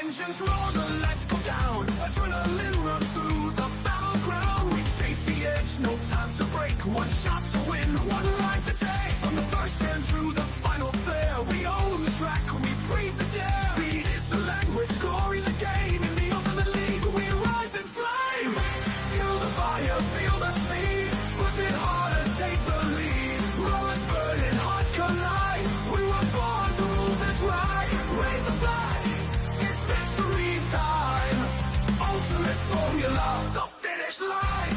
engines roar, the lights go down. Adrenaline runs through the battleground. We chase the edge, no time to break. One shot to win, one line to take. From the first turn through the final fair, we own the track, we breathe the dare. Speed is the language, glory the game. In the ultimate league, we rise in flame. Feel the fire, feel the speed. Push it harder, take the lead. Rollers burning, hearts collide. We were born to rule this ride. Raise the flag, it's victory time. Ultimate formula, the finish line.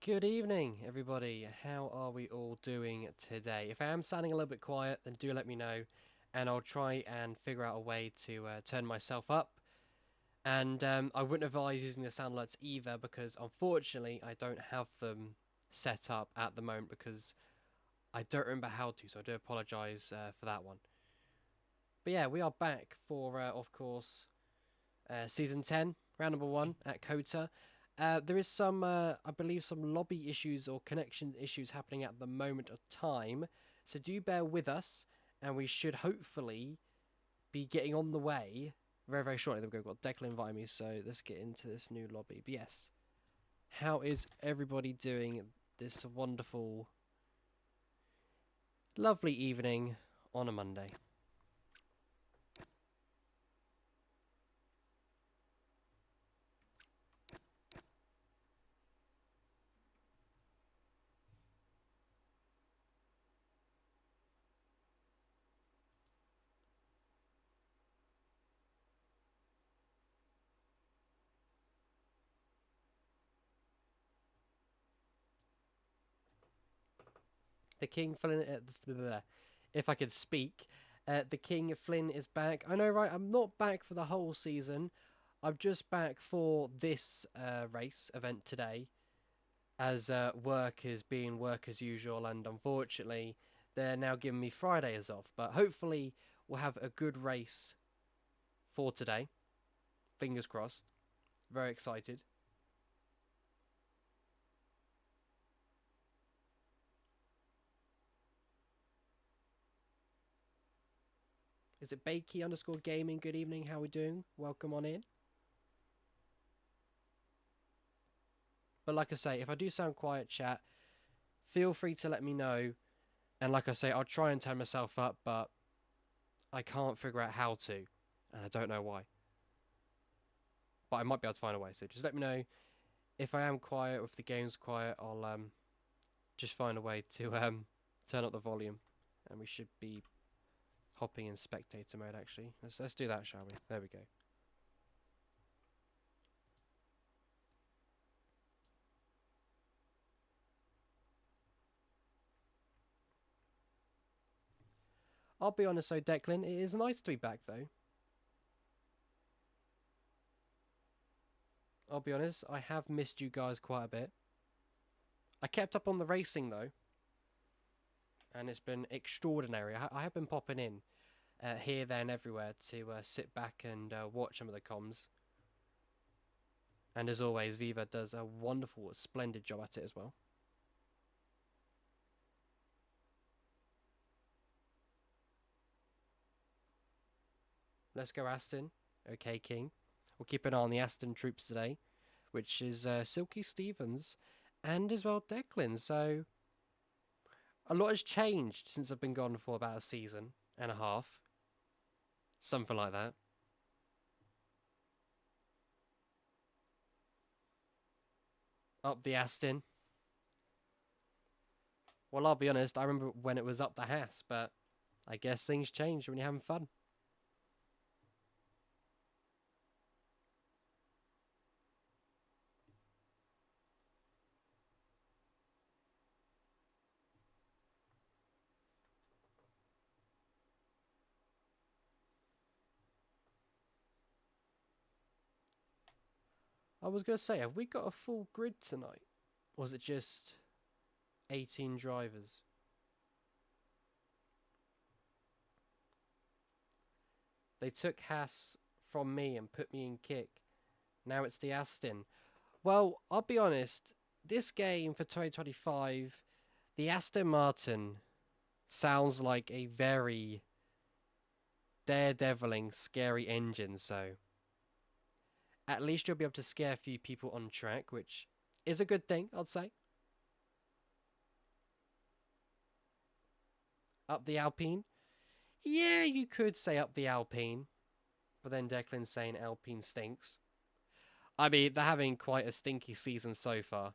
Good evening, everybody. How are we all doing today? If I am sounding a little bit quiet, then do let me know, and I'll try and figure out a way to turn myself up. And I wouldn't advise using the sound alerts either, because unfortunately I don't have them set up at the moment because I don't remember how to, so I do apologise for that one. But yeah, we are back for, of course, Season 10, Round number 1 at Cota. There is some, I believe, some lobby issues or connection issues happening at the moment of time, so do bear with us, and we should hopefully be getting on the way very, very shortly. There we go, got Declan inviting me, so let's get into this new lobby. But yes, how is everybody doing this wonderful, lovely evening on a Monday? The King Flynn, if I could speak, the King Flynn is back. I know, right? I'm not back for the whole season. I'm just back for this race event today, as work is being work as usual, and unfortunately, they're now giving me Friday as off. But hopefully, we'll have a good race for today. Fingers crossed. Very excited. Is it Bakey_gaming? Good evening. How are we doing? Welcome on in. But like I say, if I do sound quiet, chat, feel free to let me know. And like I say, I'll try and turn myself up, but I can't figure out how to. And I don't know why. But I might be able to find a way. So just let me know if I am quiet or if the game's quiet. I'll just find a way to turn up the volume. And we should be hopping in spectator mode, actually. Let's do that, shall we? There we go. I'll be honest though, Declan, it is nice to be back though. I'll be honest, I have missed you guys quite a bit. I kept up on the racing though, and it's been extraordinary. I have been popping in here, there and everywhere to sit back and watch some of the comms. And as always, Viva does a wonderful, splendid job at it as well. Let's go Aston. Okay, King. We'll keep an eye on the Aston troops today, which is Silky Stevens and as well Declan. So a lot has changed since I've been gone for about a season and a half. Something like that. Up the Aston. Well, I'll be honest, I remember when it was up the Haas, but I guess things change when you're having fun. I was going to say, have we got a full grid tonight? Or was it just 18 drivers? They took Haas from me and put me in kick. Now it's the Aston. Well, I'll be honest. This game for 2025, the Aston Martin sounds like a very daredeviling, scary engine. So at least you'll be able to scare a few people on track, which is a good thing, I'd say. Up the Alpine. Yeah, you could say up the Alpine, but then Declan's saying Alpine stinks. I mean, they're having quite a stinky season so far.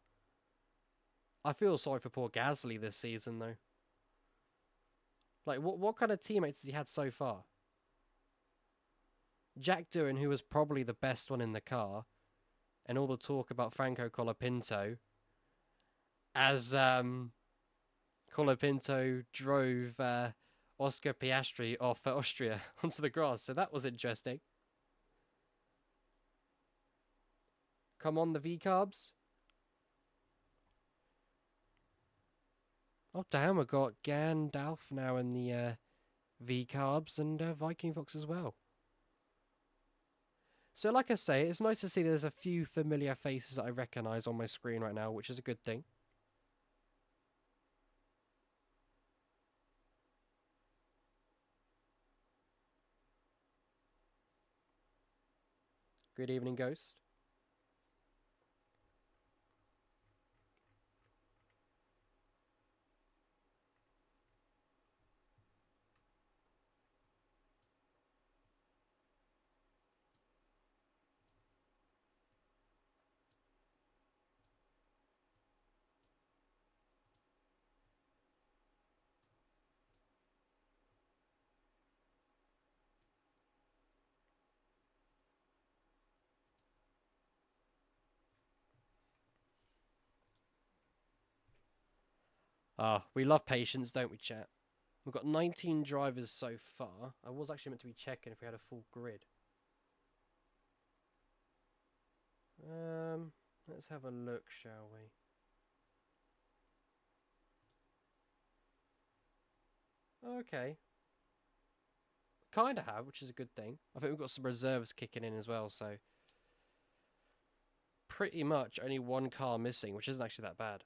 I feel sorry for poor Gasly this season, though. Like, what kind of teammates has he had so far? Jack Doohan, who was probably the best one in the car, and all the talk about Franco Colapinto, as Colapinto drove Oscar Piastri off Austria onto the grass. So that was interesting. Come on, the V-carbs. Oh, damn, we've got Gandalf now in the V-carbs and Viking Fox as well. So like I say, it's nice to see there's a few familiar faces that I recognise on my screen right now, which is a good thing. Good evening, Ghost. Ah, we love patience, don't we, chat? We've got 19 drivers so far. I was actually meant to be checking if we had a full grid. Let's have a look, shall we? Okay. Kind of have, which is a good thing. I think we've got some reserves kicking in as well, so pretty much only one car missing, which isn't actually that bad.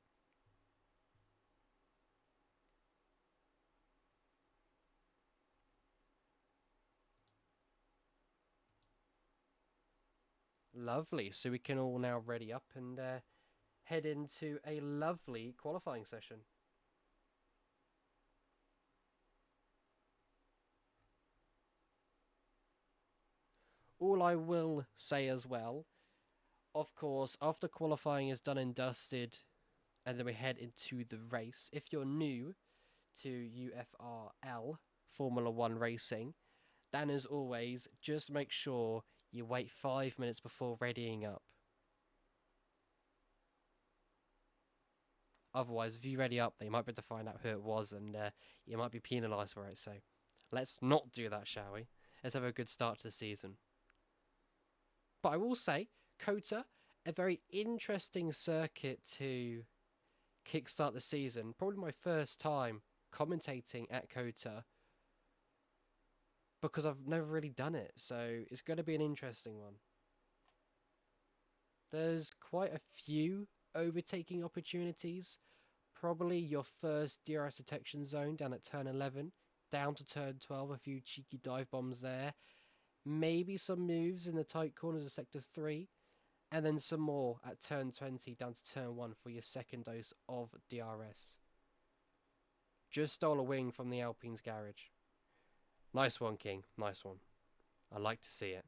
Lovely. So we can all now ready up and head into a lovely qualifying session. All I will say as well, of course, after qualifying is done and dusted, and then we head into the race. If you're new to UFRL, Formula One racing, then as always, just make sure you wait 5 minutes before readying up. Otherwise, if you ready up, they might be able to find out who it was and you might be penalised for it. So let's not do that, shall we? Let's have a good start to the season. But I will say, Cota, a very interesting circuit to kickstart the season. Probably my first time commentating at Cota because I've never really done it. So it's going to be an interesting one. There's quite a few overtaking opportunities. Probably your first DRS detection zone down at turn 11, down to turn 12, a few cheeky dive bombs there. Maybe some moves in the tight corners of sector 3, and then some more at turn 20 down to turn 1 for your second dose of DRS. Just stole a wing from the Alpine's garage. Nice one, King. Nice one. I like to see it.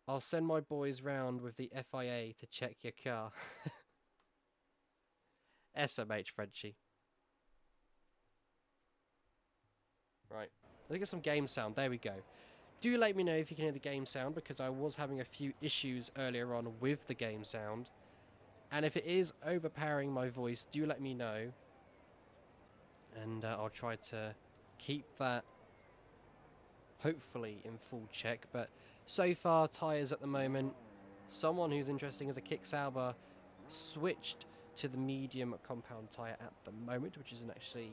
I'll send my boys round with the FIA to check your car. SMH, Frenchie. Right. Let's get some game sound. There we go. Do let me know if you can hear the game sound, because I was having a few issues earlier on with the game sound. And if it is overpowering my voice, do let me know. And I'll try to keep that hopefully in full check. But so far, tyres at the moment. Someone who's interesting is a Kick Sauber switched to the medium compound tyre at the moment, which isn't actually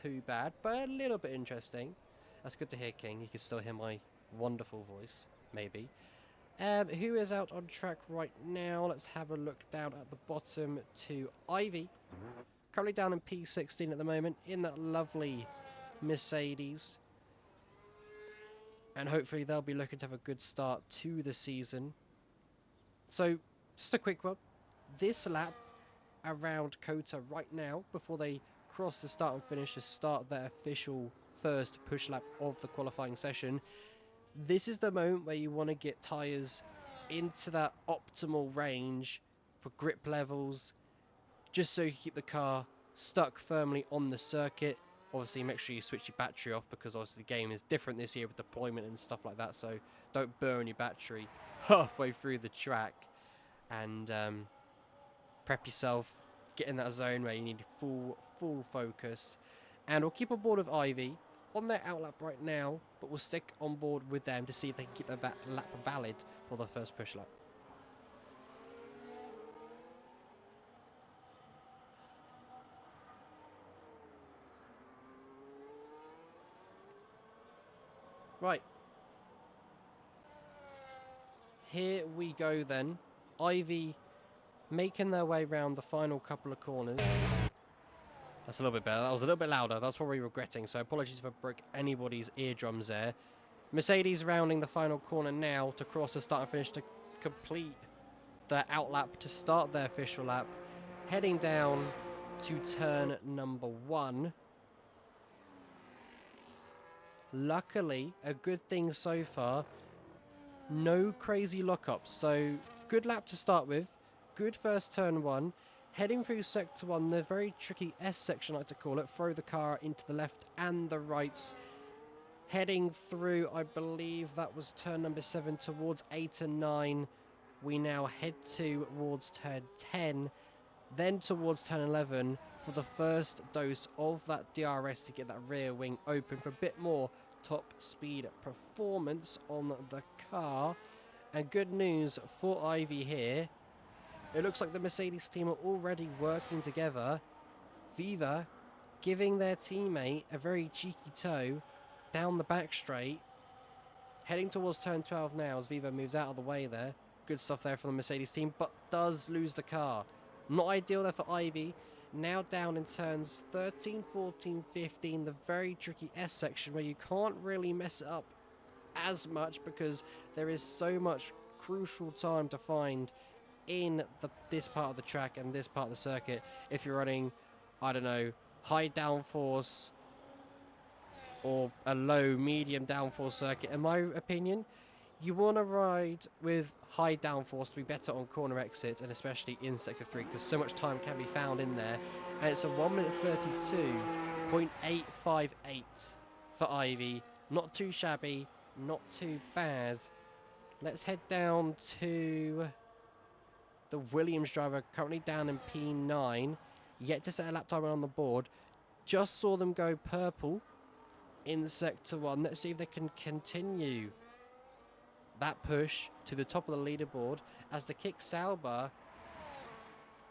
too bad, but a little bit interesting. That's good to hear, King. You can still hear my wonderful voice, maybe. Who is out on track right now? Let's have a look down at the bottom to Ivy. Currently down in P16 at the moment in that lovely Mercedes. And hopefully they'll be looking to have a good start to the season. So, just a quick one. This lap around Cota right now, before they cross the start and finish to start their official first push lap of the qualifying session, this is the moment where you want to get tyres into that optimal range for grip levels, just so you keep the car stuck firmly on the circuit. Obviously, make sure you switch your battery off, because obviously the game is different this year with deployment and stuff like that, so don't burn your battery halfway through the track. And prep yourself, get in that zone where you need full focus. And we'll keep on board with Ivy on their outlap right now, but we'll stick on board with them to see if they can keep their lap valid for the first push lap. Right. Here we go then. Ivy making their way around the final couple of corners. That's a little bit better. That was a little bit louder. That's probably regretting, so apologies if I broke anybody's eardrums there. Mercedes rounding the final corner now to cross the start and finish to complete their outlap to start their official lap. Heading down to turn number 1. Luckily, a good thing so far. No crazy lockups, so good lap to start with. Good first turn 1. Heading through sector 1, the very tricky S section I like to call it. Throw the car into the left and the rights. Heading through, I believe that was turn number 7 towards 8 and 9. We now head towards turn 10, then towards turn 11 for the first dose of that DRS to get that rear wing open for a bit more top speed performance on the car. And good news for Ivy here. It looks like the Mercedes team are already working together. Viva giving their teammate a very cheeky toe down the back straight. Heading towards turn 12 now as Viva moves out of the way there. Good stuff there from the Mercedes team, but does lose the car. Not ideal there for Ivy. Now down in turns 13, 14, 15, the very tricky S section where you can't really mess it up as much because there is so much crucial time to find in this part of the track and this part of the circuit. If you're running, I don't know, high downforce or a low medium downforce circuit, in my opinion, you want to ride with high downforce to be better on corner exits, and especially in sector 3, because so much time can be found in there. And it's a 1 minute 32.858 for Ivy. Not too shabby, not too bad. Let's head down to the Williams driver, currently down in P9, yet to set a lap timer on the board. Just saw them go purple in sector 1. Let's see if they can continue that push to the top of the leaderboard as the Kick Sauber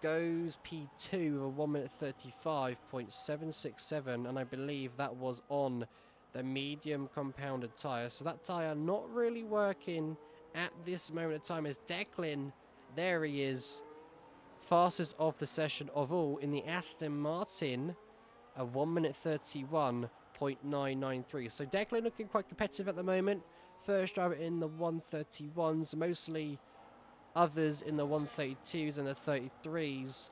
goes P2 with a 1 minute 35.767, and I believe that was on the medium compounded tyre. So that tyre not really working at this moment of time as Declan, there he is, fastest of the session of all in the Aston Martin, a 1 minute 31.993. So Declan looking quite competitive at the moment. First driver in the 131s, mostly others in the 132s and the 33s.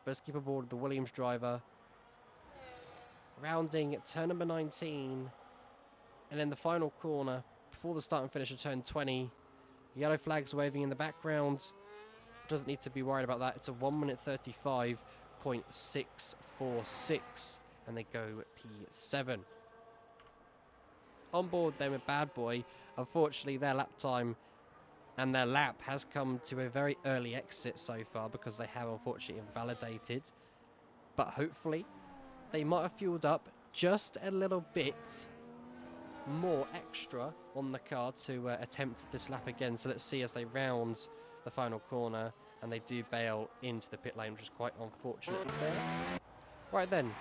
Let's keep aboard the Williams driver. Rounding at turn number 19. And then the final corner before the start and finish of turn 20. Yellow flags waving in the background. Doesn't need to be worried about that. It's a 1 minute 35.646. And they go P7. On board then with Bad Boy. Unfortunately, their lap time and their lap has come to a very early exit so far because they have unfortunately invalidated. But hopefully, they might have fueled up just a little bit more extra on the car to attempt this lap again. So let's see as they round the final corner and they do bail into the pit lane, which is quite unfortunate there. Right then,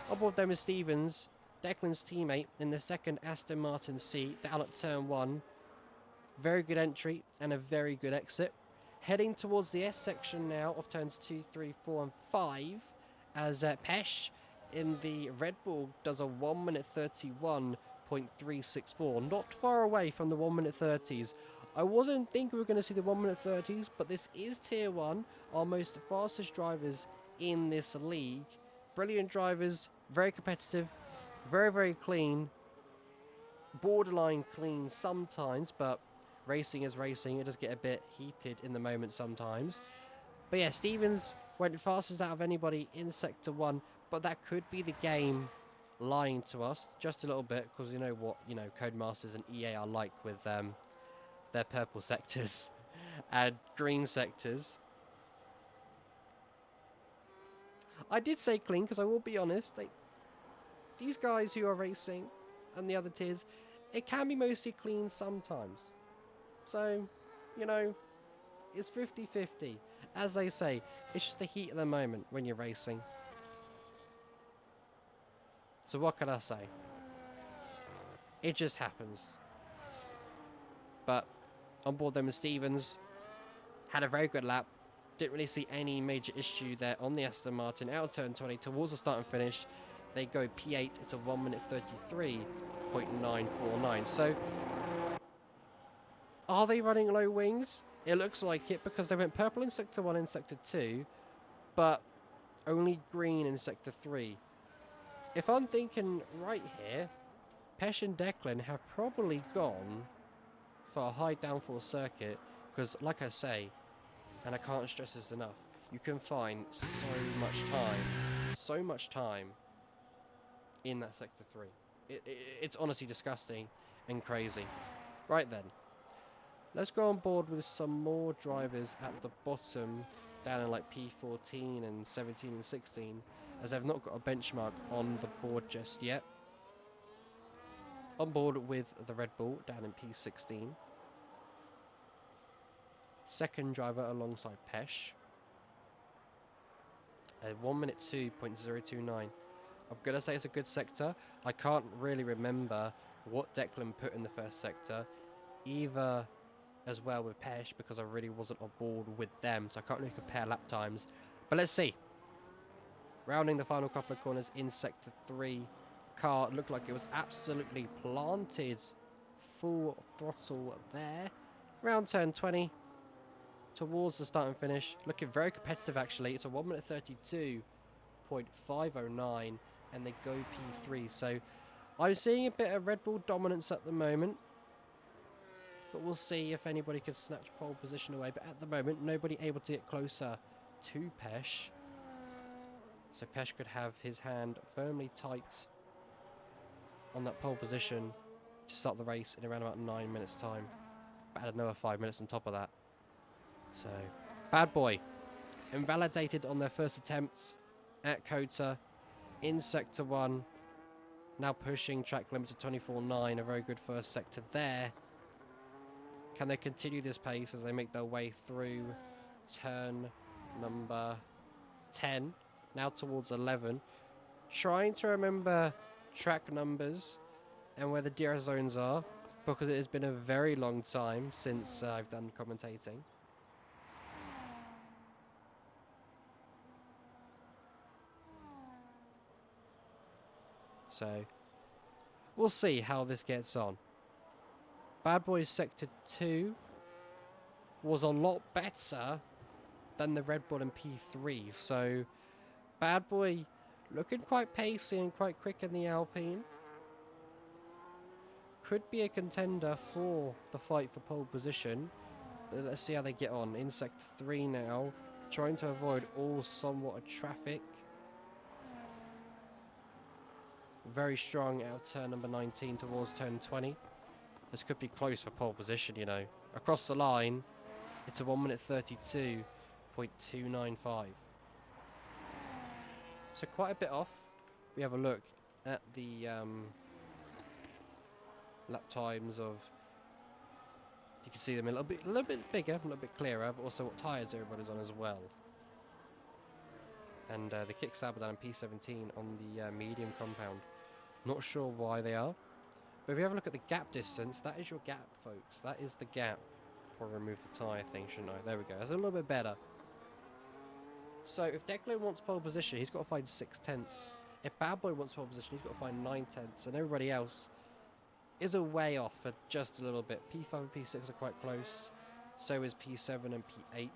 on board them is Stevens, Declan's teammate in the second Aston Martin seat, down at turn 1. Very good entry and a very good exit. Heading towards the S section now of turns 2, 3, 4 and 5 as Pesh in the Red Bull does a 1 minute 31.364. Not far away from the 1 minute 30s. I wasn't thinking we were going to see the 1 minute 30s, but this is Tier 1, our most fastest drivers in this league. Brilliant drivers, very competitive, very, very clean. Borderline clean sometimes, but racing is racing. It does get a bit heated in the moment sometimes. But yeah, Stevens went fastest out of anybody in Sector 1, but that could be the game lying to us just a little bit, because you know what, Codemasters and EA are like with their purple sectors and green sectors. I did say clean, because I will be honest, these guys who are racing and the other tiers, it can be mostly clean sometimes. So, it's 50-50. As they say, it's just the heat of the moment when you're racing. So what can I say? It just happens. But on board them with Stevens, had a very good lap. Didn't really see any major issue there on the Aston Martin. Out of turn 20 towards the start and finish. They go P8 to 1 minute 33.949. So, are they running low wings? It looks like it, because they went purple in Sector 1 and Sector 2, but only green in Sector 3. If I'm thinking right here, Pesh and Declan have probably gone for a high downforce circuit, because like I say, and I can't stress this enough, you can find so much time in that Sector 3. It's honestly disgusting and crazy. Right then, let's go on board with some more drivers at the bottom, down in like P14 and 17 and 16, as I've not got a benchmark on the board just yet. On board with the Red Bull down in P16. Second driver alongside Pesh. A 1 minute 2.029. I'm going to say it's a good sector. I can't really remember what Declan put in the first sector, either as well with Pesh, because I really wasn't on board with them, so I can't really compare lap times. But let's see. Rounding the final couple of corners in Sector 3, car looked like it was absolutely planted. Full throttle there. Round turn 20. Towards the start and finish. Looking very competitive actually. It's a 1 minute 32.509 and they go P3. So I'm seeing a bit of Red Bull dominance at the moment. But we'll see if anybody can snatch pole position away. But at the moment, nobody able to get closer to Pesh. So Pesh could have his hand firmly tight on that pole position to start the race in around about 9 minutes time. But add another 5 minutes on top of that. So, Bad Boy invalidated on their first attempt at Cota in Sector 1. Now pushing track limit to 24.9, a very good first sector there. Can they continue this pace as they make their way through turn number 10, now towards 11? Trying to remember track numbers and where the DRS zones are, because it has been a very long time since I've done commentating. So, we'll see how this gets on. Bad Boys Sector 2 was a lot better than the Red Bull in P3. So, Bad Boy looking quite pacey and quite quick in the Alpine. Could be a contender for the fight for pole position. But let's see how they get on. In Sector 3 now, trying to avoid all somewhat of traffic. Very strong out of turn number 19 towards turn 20. This could be close for pole position, you know. Across the line, it's a 1 minute 32.295. So quite a bit off. We have a look at the lap times of. You can see them a little bit bigger, a little bit clearer, but also what tyres everybody's on as well. And the kickstart down in P17 on the medium compound. Not sure why they are, But if you have a look at the gap distance, that is your gap, folks. That is the gap. Probably remove the tyre thing, shouldn't I? There we go. That's a little bit better. So if Declan wants pole position, he's got to find 6/10. If Bad Boy wants pole position, he's got to find 9/10. And everybody else is a way off for just a little bit. P5 and P6 are quite close. So is P7 and P8.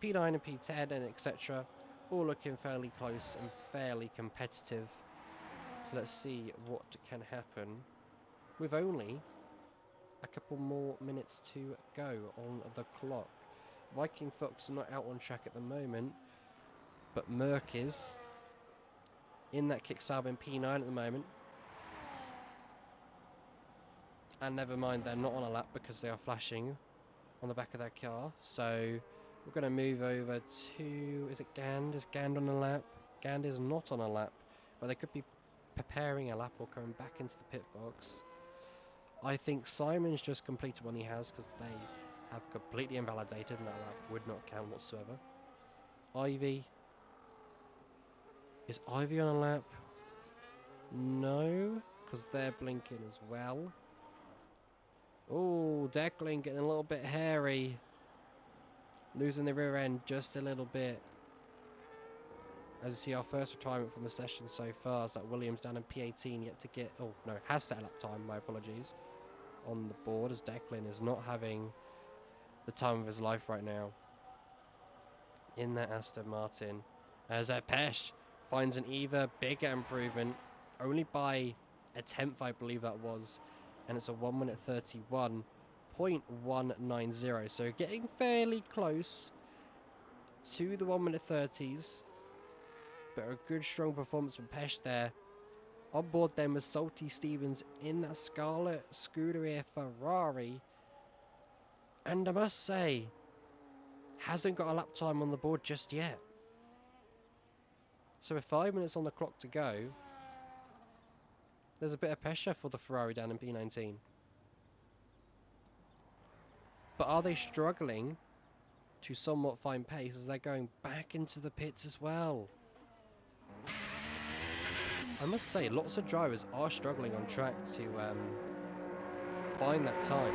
P9 and P10 and etc. All looking fairly close and fairly competitive. So let's see what can happen with only a couple more minutes to go on the clock. Viking Fox are not out on track at the moment, but Merc is in that Kicksab in P9 at the moment. And never mind, they're not on a lap because they are flashing on the back of their car. So we're going to move over to, is it Gand? Is Gand on a lap? Gand is not on a lap, but they could be preparing a lap or coming back into the pit box. I think Simon's just completed one he has because they have completely invalidated and that lap would not count whatsoever. Ivy. Is Ivy on a lap? No, because they're blinking as well. Oh, Declan getting a little bit hairy. Losing the rear end just a little bit. As you see, our first retirement from the session so far is that Williams down in P18 yet to get... Oh, no, has to lap time, my apologies. On the board as Declan is not having the time of his life right now. In that Aston Martin. As Pesh finds an even bigger improvement. Only by a tenth, I believe that was. And it's a 1 minute 31.190. So getting fairly close to the 1 minute 30s. But a good strong performance from Pesh there. On board then was Salty Stevens in that Scarlet Scuderia Ferrari. And I must say, hasn't got a lap time on the board just yet. So with 5 minutes on the clock to go, there's a bit of pressure for the Ferrari down in P19. But are they struggling to somewhat find pace as they're going back into the pits as well? I must say, lots of drivers are struggling on track to find that time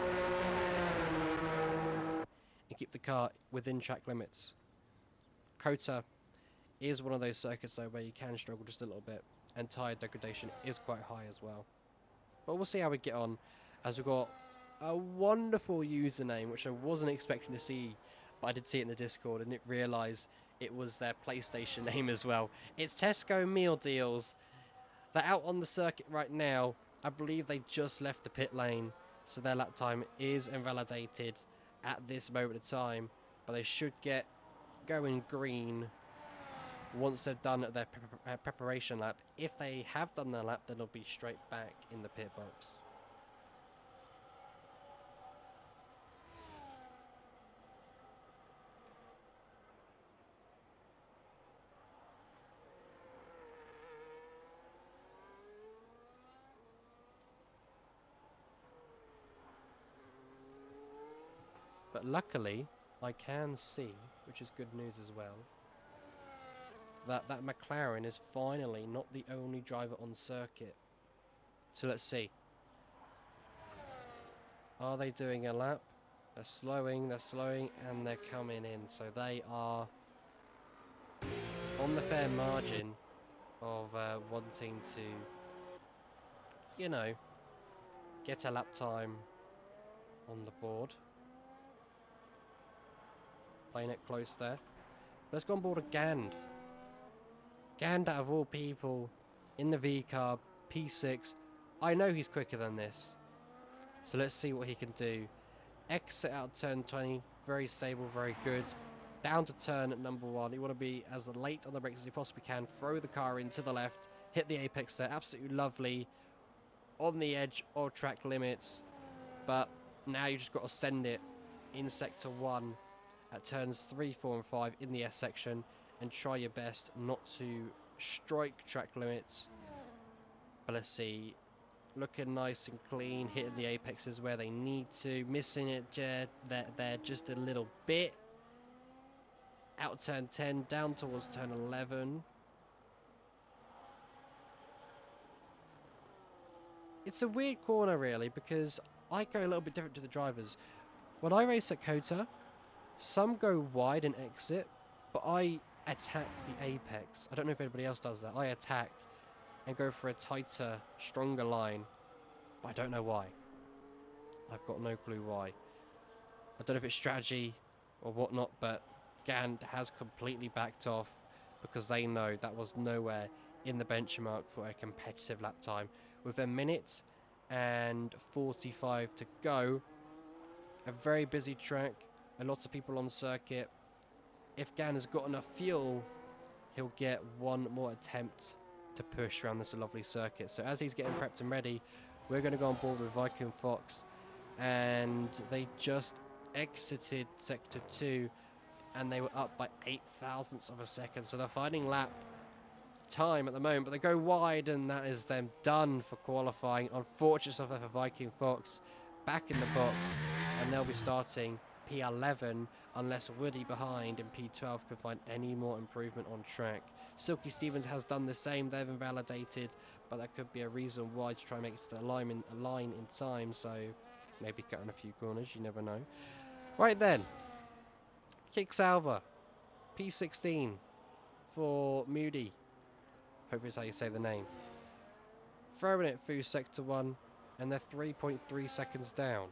and keep the car within track limits. Cota is one of those circuits though where you can struggle just a little bit, and tyre degradation is quite high as well. But we'll see how we get on, as we've got a wonderful username which I wasn't expecting to see, but I did see it in the Discord and it realised it was their PlayStation name as well. It's Tesco Meal Deals. They're out on the circuit right now. I believe they just left the pit lane, so their lap time is invalidated at this moment of time, but they should get going green once they've done their preparation lap. If they have done their lap, then they'll be straight back in the pit box. But luckily, I can see, which is good news as well, that McLaren is finally not the only driver on circuit. So let's see. Are they doing a lap? They're slowing, and they're coming in. So they are on the fair margin of wanting to, you know, get a lap time on the board. Playing it close there. Let's go on board a Gand. Gand, out of all people, in the V car, P6. I know he's quicker than this. So let's see what he can do. Exit out turn 20. Very stable, very good. Down to turn at number 1. You want to be as late on the brakes as you possibly can. Throw the car in to the left. Hit the apex there. Absolutely lovely. On the edge of track limits. But now you just got to send it in sector 1. At turns 3, 4 and 5 in the S section, and try your best not to strike track limits. But let's see, looking nice and clean, hitting the apexes where they need to, missing it there just a little bit. Out turn 10, down towards turn 11. It's a weird corner, really, because I go a little bit different to the drivers. When I race at Cota, some go wide and exit, but I attack the apex. I don't know if anybody else does that. I attack and go for a tighter, stronger line, but I don't know why. I've got no clue why. I don't know if it's strategy or whatnot, but Gand has completely backed off because they know that was nowhere in the benchmark for a competitive lap time. With a minute and 45 to go, a very busy track, a lot of people on circuit. If Gand has got enough fuel, he'll get one more attempt to push around this lovely circuit. So as he's getting prepped and ready, we're going to go on board with Viking Fox, and they just exited sector 2 and they were up by 8 thousandths of a second, so they're finding lap time at the moment, but they go wide and that is them done for qualifying. Unfortunate stuff there for Viking Fox, back in the box, and they'll be starting P11 unless Woody behind in P12 can find any more improvement on track. Silky Stevens has done the same. They've invalidated, but that could be a reason why to try and make it to the line in time, so maybe cut in a few corners, you never know. Right then, Kick Salva, P16 for Moody. Hopefully that's how you say the name. Throwing it through sector 1, and they're 3.3 seconds down.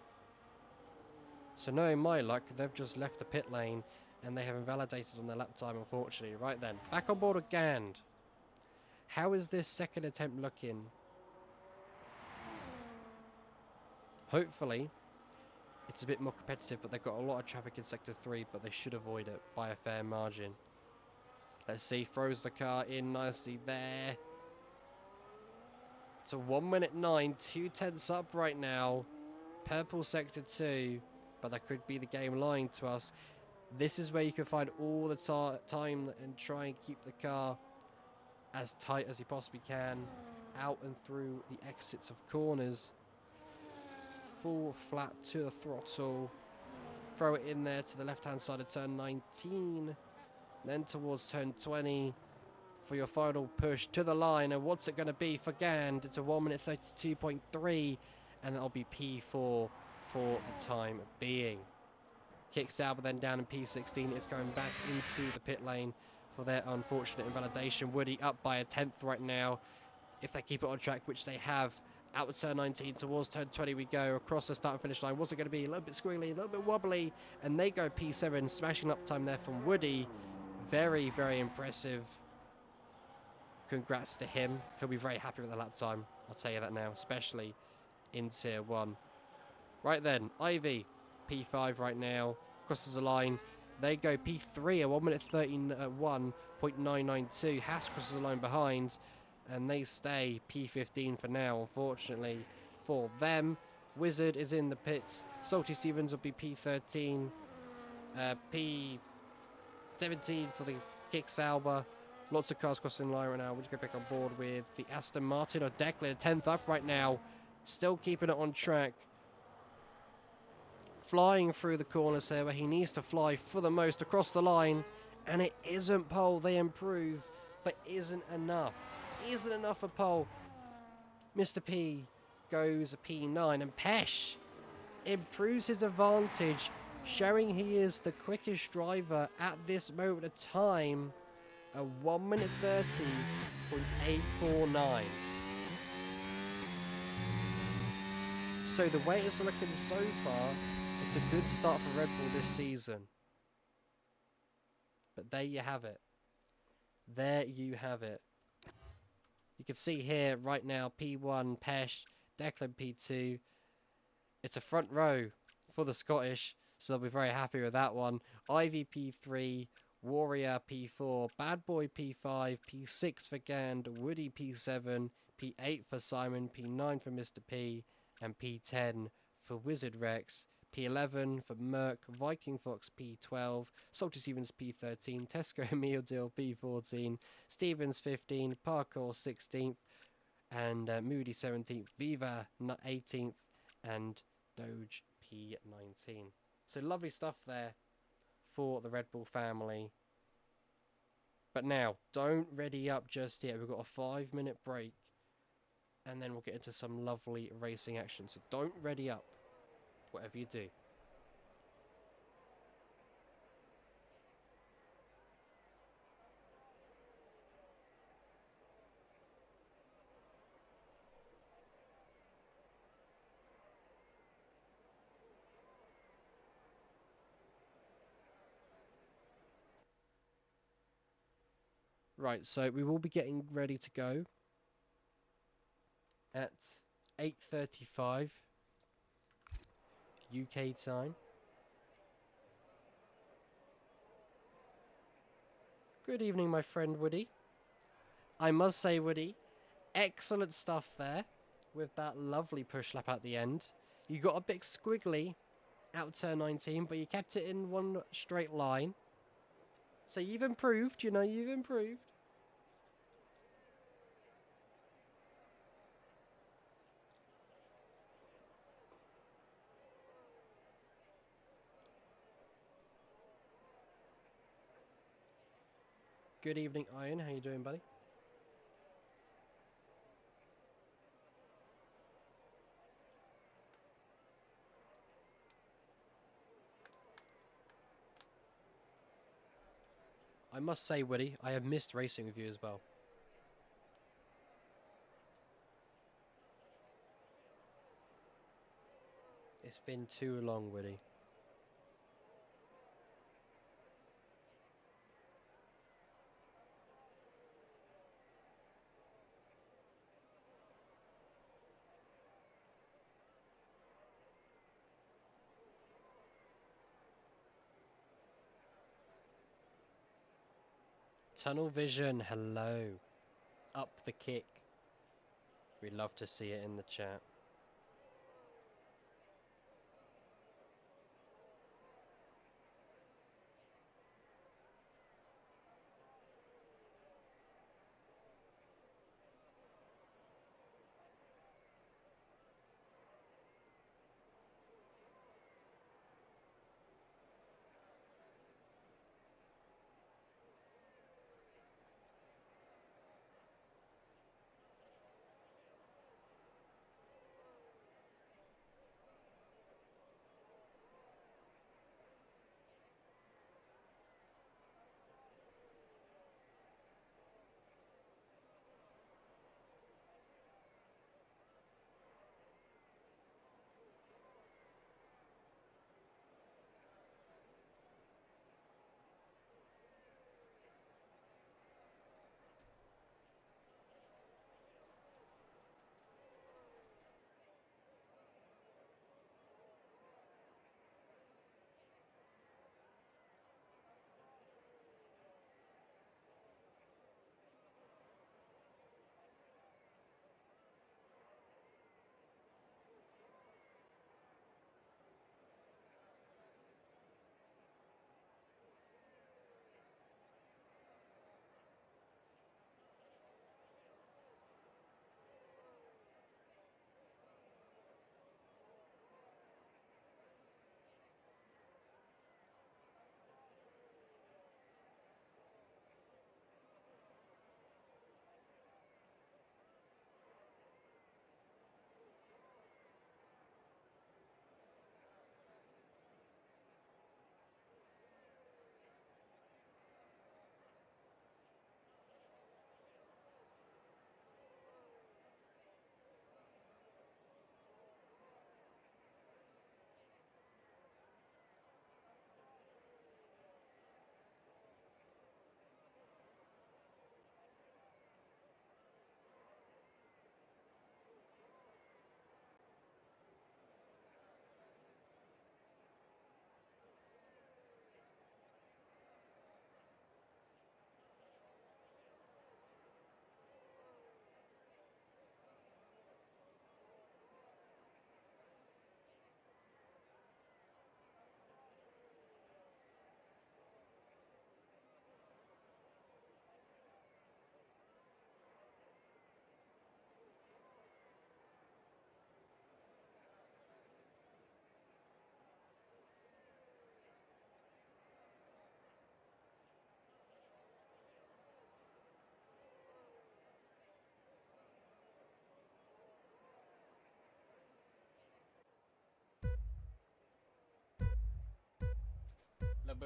So knowing my luck, they've just left the pit lane and they have invalidated on their lap time, unfortunately. Right then, back on board with Gand. How is this second attempt looking? Hopefully, it's a bit more competitive, but they've got a lot of traffic in sector 3, but they should avoid it by a fair margin. Let's see, throws the car in nicely there. It's a 1 minute 9, 2/10 up right now. Purple sector 2, but that could be the game lying to us. This is where you can find all the time and try and keep the car as tight as you possibly can, out and through the exits of corners. Full flat to the throttle. Throw it in there to the left-hand side of turn 19. Then towards turn 20 for your final push to the line. And what's it going to be for Gand? It's a 1 minute 32.3, and that'll be P4 for the time being. Kick Sauber then down in P16 is going back into the pit lane for their unfortunate invalidation. Woody up by a 10th right now. If they keep it on track, which they have, out of turn 19 towards turn 20 we go. Across the start and finish line. What's it going to be? A little bit squiggly, a little bit wobbly, and they go P7, smashing up time there from Woody. Very, very impressive. Congrats to him. He'll be very happy with the lap time. I'll tell you that now, especially in Tier 1. Right then, Ivy, P5 right now, crosses the line. They go P3, a 1 minute 31.992. Haas crosses the line behind, and they stay P15 for now, unfortunately for them. Wizard is in the pits. Salty Stevens will be P13. P17 for the Kick Sauber. Lots of cars crossing the line right now. We'll just go back on board with the Aston Martin or Declan, 10th up right now. Still keeping it on track. Flying through the corners here where he needs to fly for the most across the line. And it isn't pole. They improve, but isn't enough. Isn't enough for pole. Mr. P goes a P9, and Pesh improves his advantage, showing he is the quickest driver at this moment of time. A 1 minute 30.849. So the way it's looking so far, it's a good start for Red Bull this season. But there you have it. There you have it. You can see here right now, P1, Pesh, Declan P2. It's a front row for the Scottish, so they'll be very happy with that one. Ivy P3, Warrior P4, Bad Boy P5, P6 for Gand, Woody P7, P8 for Simon, P9 for Mr. P, and P10 for Wizard Rex, P11 for Merc, Viking Fox P12, Salty Stevens P13, Tesco Meal Deal P14, Stevens 15, Parkour 16th, and Moody 17th, Viva 18th, and Doge P19. So lovely stuff there for the Red Bull family. But now, don't ready up just yet. We've got a 5-minute break. and then we'll get into some lovely racing action. So don't ready up, whatever you do. Right, so we will be getting ready to go at 8:35 UK time. Good evening, my friend Woody. I must say, Woody, excellent stuff there with that lovely push lap at the end. You got a bit squiggly out turn 19, but you kept it in one straight line. So you've improved, you've improved. Good evening, Iron. How you doing, buddy? I must say, Woody, I have missed racing with you as well. It's been too long, Woody. Tunnel vision, hello. Up the kick. We'd love to see it in the chat.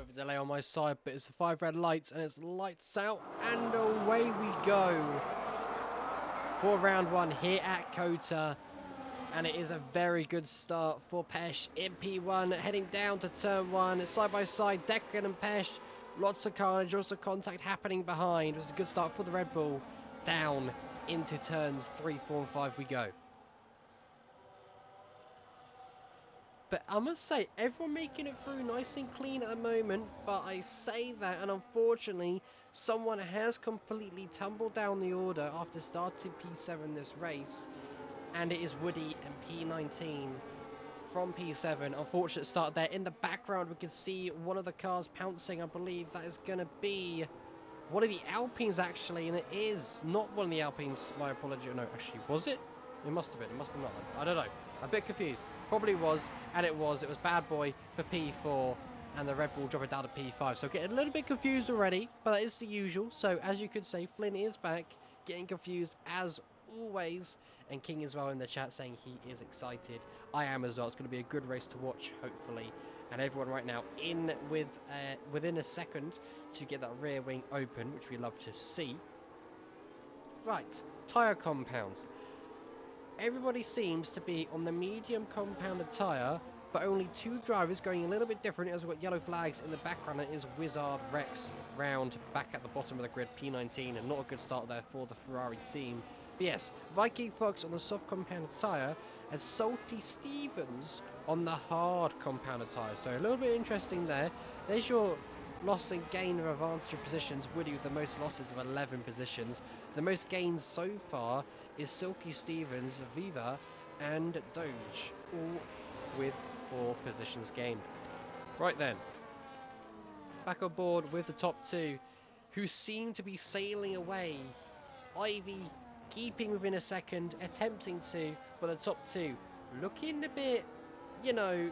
bit of a delay on my side, but it's the 5 red lights, and it's lights out, and away we go for round 1 here at Cota. And it is a very good start for Pesh in P1, heading down to turn 1. Side by side, Declan and Pesh. Lots of carnage, also contact happening behind. It was a good start for the Red Bull. Down into turns 3, 4, and 5 we go. But I must say, everyone making it through nice and clean at the moment. But I say that, and unfortunately, someone has completely tumbled down the order after starting P7 this race. And it is Woody and P19 from P7. Unfortunate start there. In the background, we can see one of the cars pouncing. I believe that is going to be one of the Alpines, actually. And it is not one of the Alpines. My apology. No, actually, was it? It must have been. It must have not. I don't know. A bit confused. Probably was. And it was. It was Bad Boy for P4. And the Red Bull dropping down to P5. So getting a little bit confused already. But that is the usual. So as you could say, Flynn is back. Getting confused as always. And King as well in the chat saying he is excited. I am as well. It's going to be a good race to watch, hopefully. And everyone right now in with within a second to get that rear wing open, which we love to see. Right, tyre compounds. Everybody seems to be on the medium compounded tyre, but only 2 drivers going a little bit different. As we've got yellow flags in the background. It is Wizard Rex round back at the bottom of the grid, P19, and not a good start there for the Ferrari team. But yes, Viking Fox on the soft compounded tyre and Salty Stevens on the hard compounded tyre. So a little bit interesting there. There's your loss and gain of advantage of positions. Woody with the most losses of 11 positions. The most gains so far is Silky Stevens, Viva and Doge, all with 4 positions gained. Right then, back on board with the top 2 who seem to be sailing away. Ivy keeping within a second, attempting to, but the top 2 looking a bit, you know,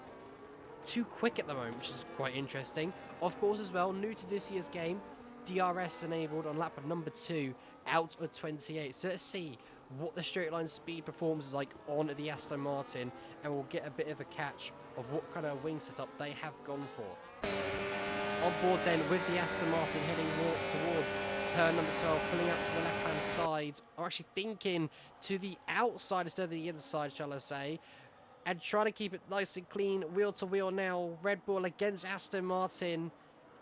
too quick at the moment, which is quite interesting. Of course, as well, new to this year's game, DRS enabled on lap number 2 out of 28. So let's see what the straight line speed performance is like on the Aston Martin, and we'll get a bit of a catch of what kind of wing setup they have gone for. On board then with the Aston Martin heading towards turn number 12, pulling out to the left-hand side, or actually thinking to the outside instead of the inside, shall I say, and trying to keep it nice and clean, wheel to wheel now. Red Bull against Aston Martin.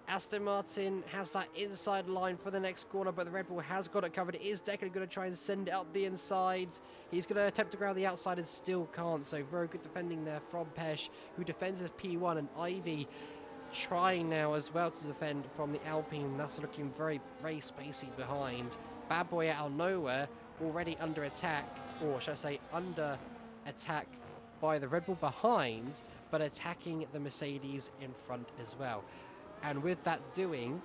Aston Martin has that inside line for the next corner, but the Red Bull has got it covered. It is definitely going to try and send it up the inside. He's going to attempt to ground the outside and still can't, so very good defending there from Pesh, who defends his P1, and Ivy trying now as well to defend from the Alpine. That's looking very, very spacey behind. Bad Boy out of nowhere, already under attack, or should I say under attack by the Red Bull behind, but attacking the Mercedes in front as well. And with that doing,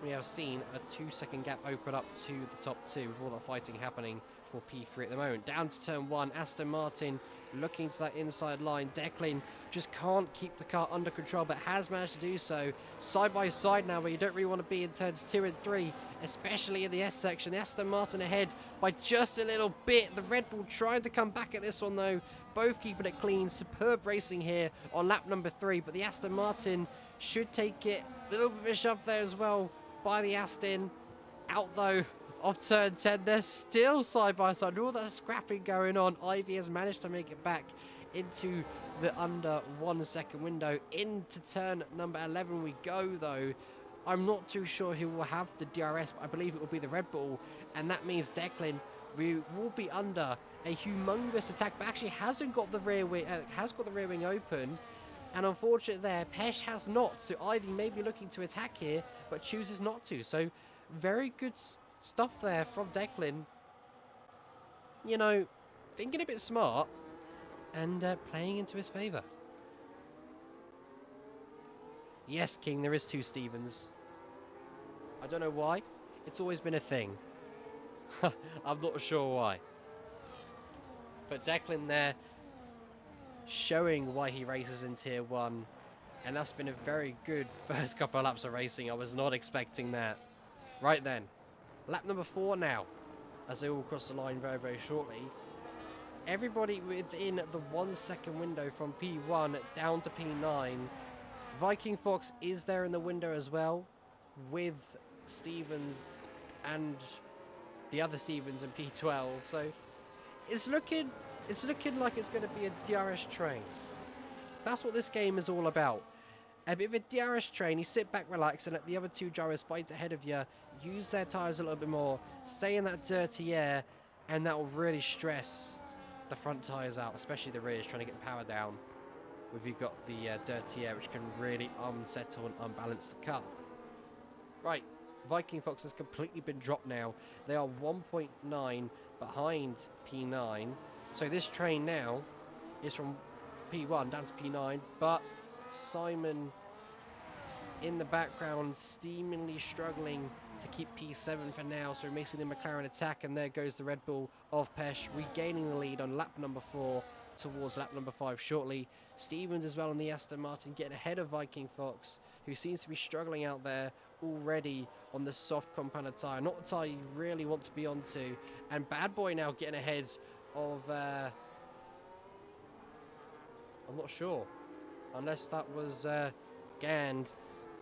we have seen a 2-second gap open up to the top 2 with all that fighting happening for P3 at the moment. Down to turn 1, Aston Martin looking to that inside line. Declan just can't keep the car under control, but has managed to do so. Side by side now, where you don't really want to be in turns 2 and 3, especially in the S section. Aston Martin ahead by just a little bit. The Red Bull trying to come back at this one though. Both keeping it clean. Superb racing here on lap number 3, but the Aston Martin should take it. A little bit of a shove there as well by the Aston. Out though of turn 10. They're still side by side. All that scrapping going on. Ivy has managed to make it back into the under 1 second window. Into turn number 11 we go though. I'm not too sure who will have the DRS, but I believe it will be the Red Bull, and that means Declan we will be under a humongous attack, but actually hasn't got the rear wing, open, and unfortunately there, Pesh has not. So Ivy may be looking to attack here, but chooses not to. So very good stuff there from Declan. You know, thinking a bit smart and playing into his favour. Yes, King, there is 2 Stevens. I don't know why. It's always been a thing. I'm not sure why. But Declan there showing why he races in Tier 1. And that's been a very good first couple of laps of racing. I was not expecting that. Right then. Lap number 4 now. As they all cross the line very, very shortly. Everybody within the 1 second window from P1 down to P9. Viking Fox is there in the window as well, with Stevens and the other Stevens in P12. So it's looking like it's going to be a DRS train. That's what this game is all about. A bit of a DRS train. You sit back, relax, and let the other two drivers fight ahead of you. Use their tyres a little bit more. Stay in that dirty air, and that will really stress the front tyres out, especially the rears, trying to get power down. If you've got the dirty air, which can really unsettle and unbalance the car. Right, Viking Fox has completely been dropped now. They are 1.9 behind P9. So this train now is from P1 down to P9, but Simon in the background steamingly struggling to keep P7 for now, so we're missing the McLaren attack, and there goes the Red Bull of Pesh regaining the lead on lap number 4 towards lap number 5 shortly. Stevens as well on the Aston Martin getting ahead of Viking Fox, who seems to be struggling out there already on the soft compounded tyre, not the tyre you really want to be onto. And Bad Boy now getting ahead of I'm not sure, unless that was Gand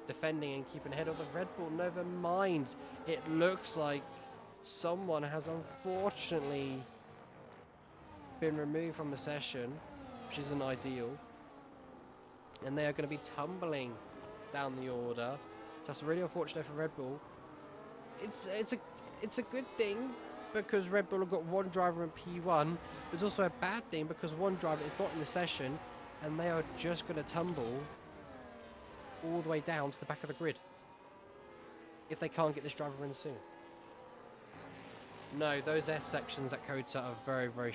defending and keeping ahead of the Red Bull. Never mind, it looks like someone has unfortunately been removed from the session, which isn't ideal, and they are going to be tumbling down the order. So that's really unfortunate for Red Bull. It's a good thing because Red Bull have got one driver in P1. It's also a bad thing because one driver is not in the session, and they are just going to tumble all the way down to the back of the grid if they can't get this driver in soon. No, those S sections at Cota are very, very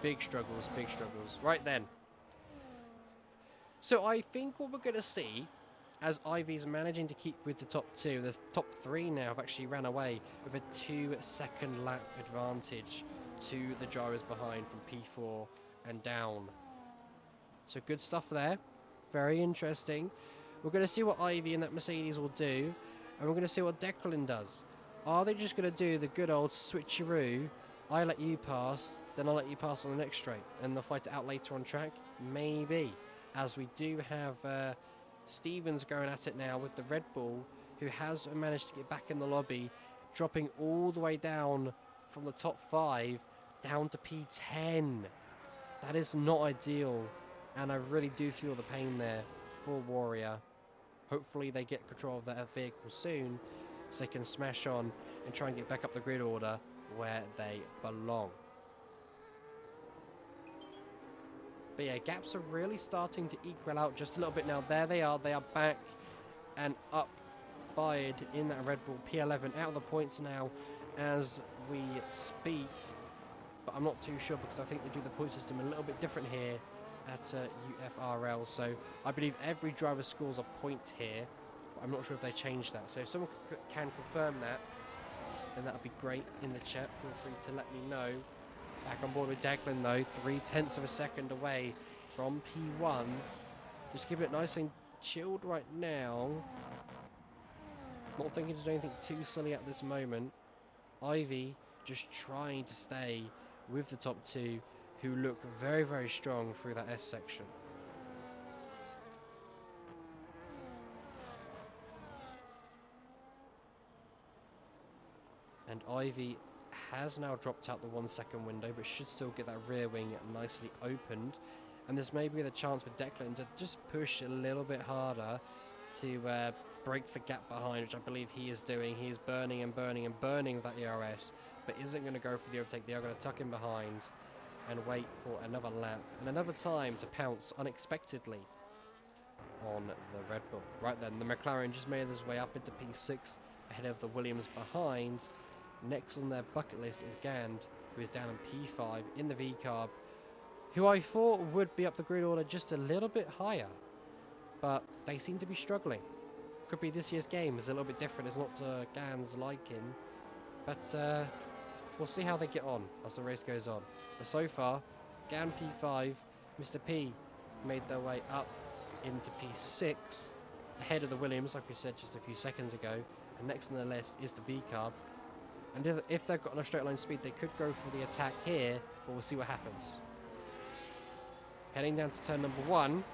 big struggles. Right then. So I think what we're going to see, as Ivy's managing to keep with the top 2, the top 3 now have actually ran away with a 2-second lap advantage to the drivers behind from P4 and down. So good stuff there. Very interesting. We're going to see what Ivy and that Mercedes will do, and we're going to see what Declan does. Are they just going to do the good old switcheroo? I let you pass, then I'll let you pass on the next straight, and they'll fight it out later on track? Maybe. As we do have Stevens going at it now with the Red Bull, who has managed to get back in the lobby, dropping all the way down from the top 5 down to P10. That is not ideal, and I really do feel the pain there for Warrior. Hopefully they get control of their vehicle soon, so they can smash on and try and get back up the grid order where they belong. But yeah, gaps are really starting to equal out just a little bit now. There they are back and up, fired in that Red Bull. P11 out of the points now as we speak, but I'm not too sure because I think they do the point system a little bit different here at UFRL. So I believe every driver scores a point here, but I'm not sure if they changed that. So if someone can confirm that, then that would be great in the chat. Feel free to let me know. Back on board with Declan though, 0.3 of a second away from P1. Just keeping it nice and chilled right now. Not thinking to do anything too silly at this moment. Ivy just trying to stay with the top 2, who look very, very strong through that S section. And Ivy has now dropped out the 1 second window, but should still get that rear wing nicely opened. And this may be the chance for Declan to just push a little bit harder to break the gap behind, which I believe he is doing. He is burning and burning and burning with that ERS, but isn't going to go for the overtake. They are going to tuck him behind and wait for another lap and another time to pounce unexpectedly on the Red Bull. Right then, the McLaren just made his way up into P6 ahead of the Williams behind. Next on their bucket list is Gand, who is down in P5 in the V-Carb, who I thought would be up the grid order just a little bit higher, but they seem to be struggling. Could be this year's game is a little bit different. It's not to Gand's liking, but we'll see how they get on as the race goes on. But so far, Gand P5, Mr. P made their way up into P6 ahead of the Williams, like we said just a few seconds ago. And next on the list is the V-Carb. And if they've got enough straight line speed, they could go for the attack here, but we'll see what happens. Heading down to turn number 1.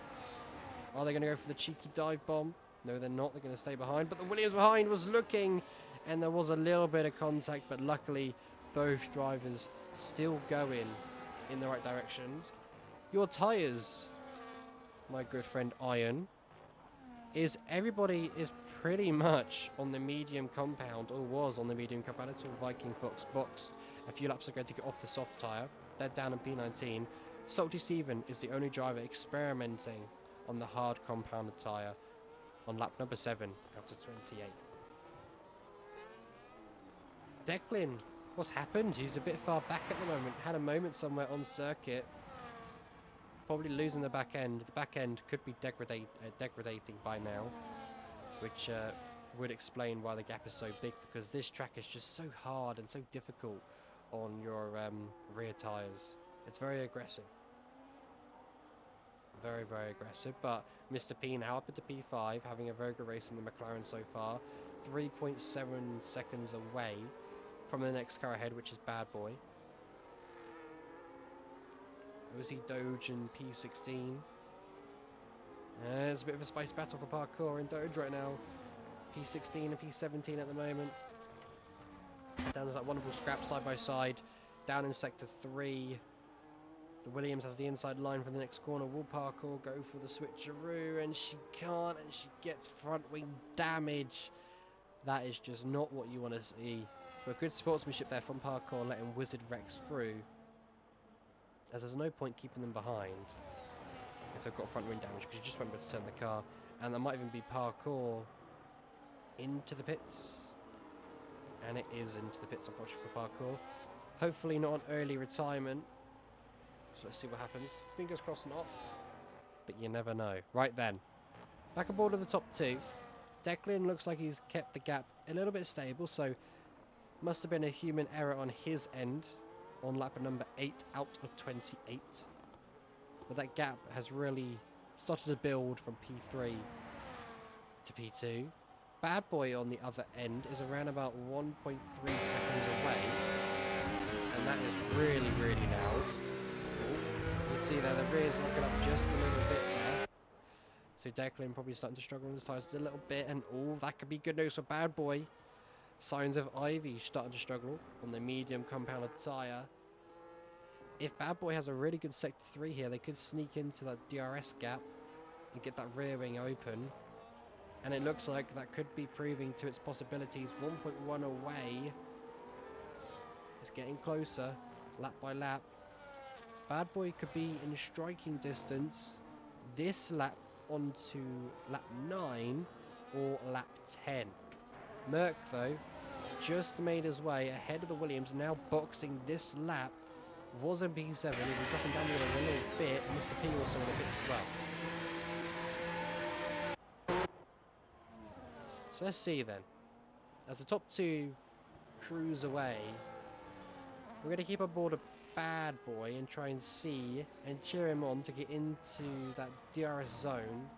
Are they going to go for the cheeky dive bomb? No, they're not. They're going to stay behind. But the Williams behind was looking, and there was a little bit of contact, but luckily both drivers still going in the right directions. Your tyres, my good friend Iron, is everybody is pretty much on the medium compound, or was on the medium compound until Viking Fox box a few laps ago to get off the soft tyre. They're down in P19. Salty Steven is the only driver experimenting on the hard compounded tyre on lap number 7 out of 28. Declan, what's happened? He's a bit far back at the moment. Had a moment somewhere on circuit. Probably losing the back end. The back end could be degrading by now, which would explain why the gap is so big, because this track is just so hard and so difficult on your rear tyres. It's very aggressive. Very, very aggressive. But Mr. P now up into P5, having a very good race in the McLaren so far. 3.7 seconds away from the next car ahead, which is Bad Boy. Was he Doge in P16? It's a bit of a spicy battle for parkour in Doge right now. P16 and P17 at the moment. Down to that wonderful scrap side by side. Down in sector 3. The Williams has the inside line for the next corner. Will parkour go for the switcheroo? And she can't, and she gets front wing damage. That is just not what you want to see. But good sportsmanship there from parkour, letting Wizard Rex through, as there's no point keeping them behind if they've got front wing damage, because you just won't be able to turn the car. And there might even be parkour into the pits. And it is into the pits, unfortunately, for parkour. Hopefully not an early retirement. So let's see what happens. Fingers crossed not. But you never know. Right then. Back aboard of the top 2. Declan looks like he's kept the gap a little bit stable, so must have been a human error on his end on lap number 8 out of 28. But that gap has really started to build from P3 to P2. Bad Boy on the other end is around about 1.3 seconds away. And that is really, really loud. You can see there the rear's looking up just a little bit there. So Declan probably starting to struggle on his tyres a little bit. And oh, that could be good news for Bad Boy. Signs of Ivy starting to struggle on the medium compounded tyre. If Bad Boy has a really good sector 3 here, they could sneak into that DRS gap and get that rear wing open. And it looks like that could be proving to its possibilities. 1.1 away. It's getting closer, lap by lap. Bad Boy could be in striking distance this lap onto lap 9 or lap 10. Merck, though, just made his way ahead of the Williams, now boxing this lap. Was in P7, he was dropping down the middle a little bit, and Mr. P also in the pits as well. So let's see then. As the top 2 cruise away, we're going to keep aboard a Bad Boy and try and see and cheer him on to get into that DRS zone,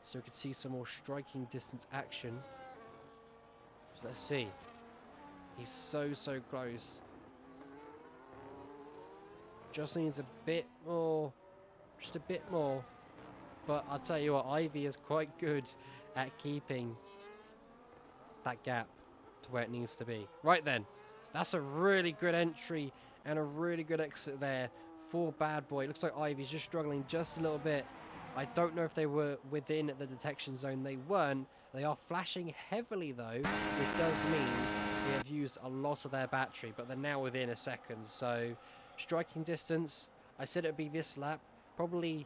so we could see some more striking distance action. So let's see. He's so close. Just needs a bit more, just a bit more. But I'll tell you what, Ivy is quite good at keeping that gap to where it needs to be. Right then, that's a really good entry and a really good exit there for Bad Boy. It looks like Ivy's just struggling just a little bit. I don't know if they were within the detection zone. They weren't. They are flashing heavily though, which does mean they have used a lot of their battery, but they're now within a second. So striking distance, I said it would be this lap. Probably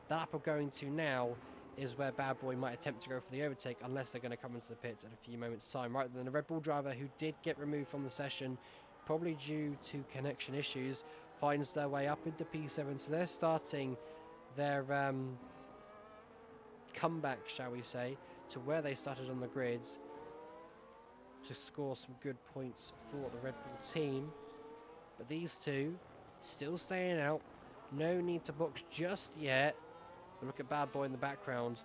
the lap we're going to now is where Bad Boy might attempt to go for the overtake, unless they're going to come into the pits in a few moments time. Right then, the Red Bull driver who did get removed from the session, probably due to connection issues, finds their way up into P7. So they're starting their comeback, shall we say, to where they started on the grids to score some good points for the Red Bull team. But these two still staying out. No need to box just yet. But look at Bad Boy in the background,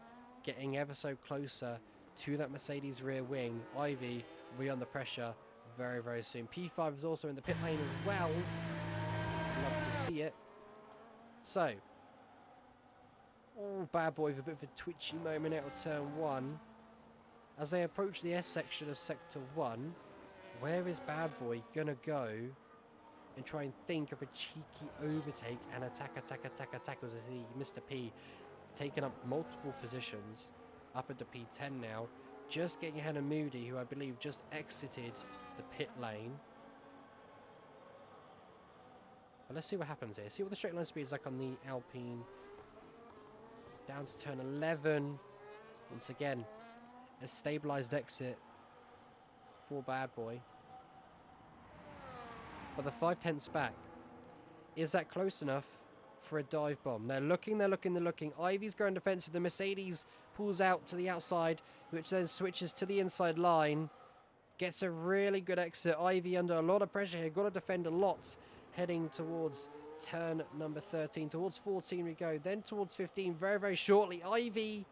getting ever so closer to that Mercedes rear wing. Ivy will be under pressure very, very soon. P5 is also in the pit lane as well. Love to see it. So, Oh, Bad Boy with a bit of a twitchy moment out of turn 1. As they approach the S section of Sector 1, where is Bad Boy gonna go and try and think of a cheeky overtake and attack as I see Mr. P taking up multiple positions up at the P10 now, just getting ahead of Moody, who I believe just exited the pit lane. But let's see what happens here. See what the straight line speed is like on the Alpine. Down to turn 11. Once again, a stabilised exit for Bad Boy. But the 5/10ths back. Is that close enough for a dive bomb? They're looking. Ivy's going defensive. The Mercedes pulls out to the outside, which then switches to the inside line. Gets a really good exit. Ivy under a lot of pressure here. Got to defend a lot. Heading towards turn number 13. Towards 14 we go. Then towards 15 very, very shortly. Ivy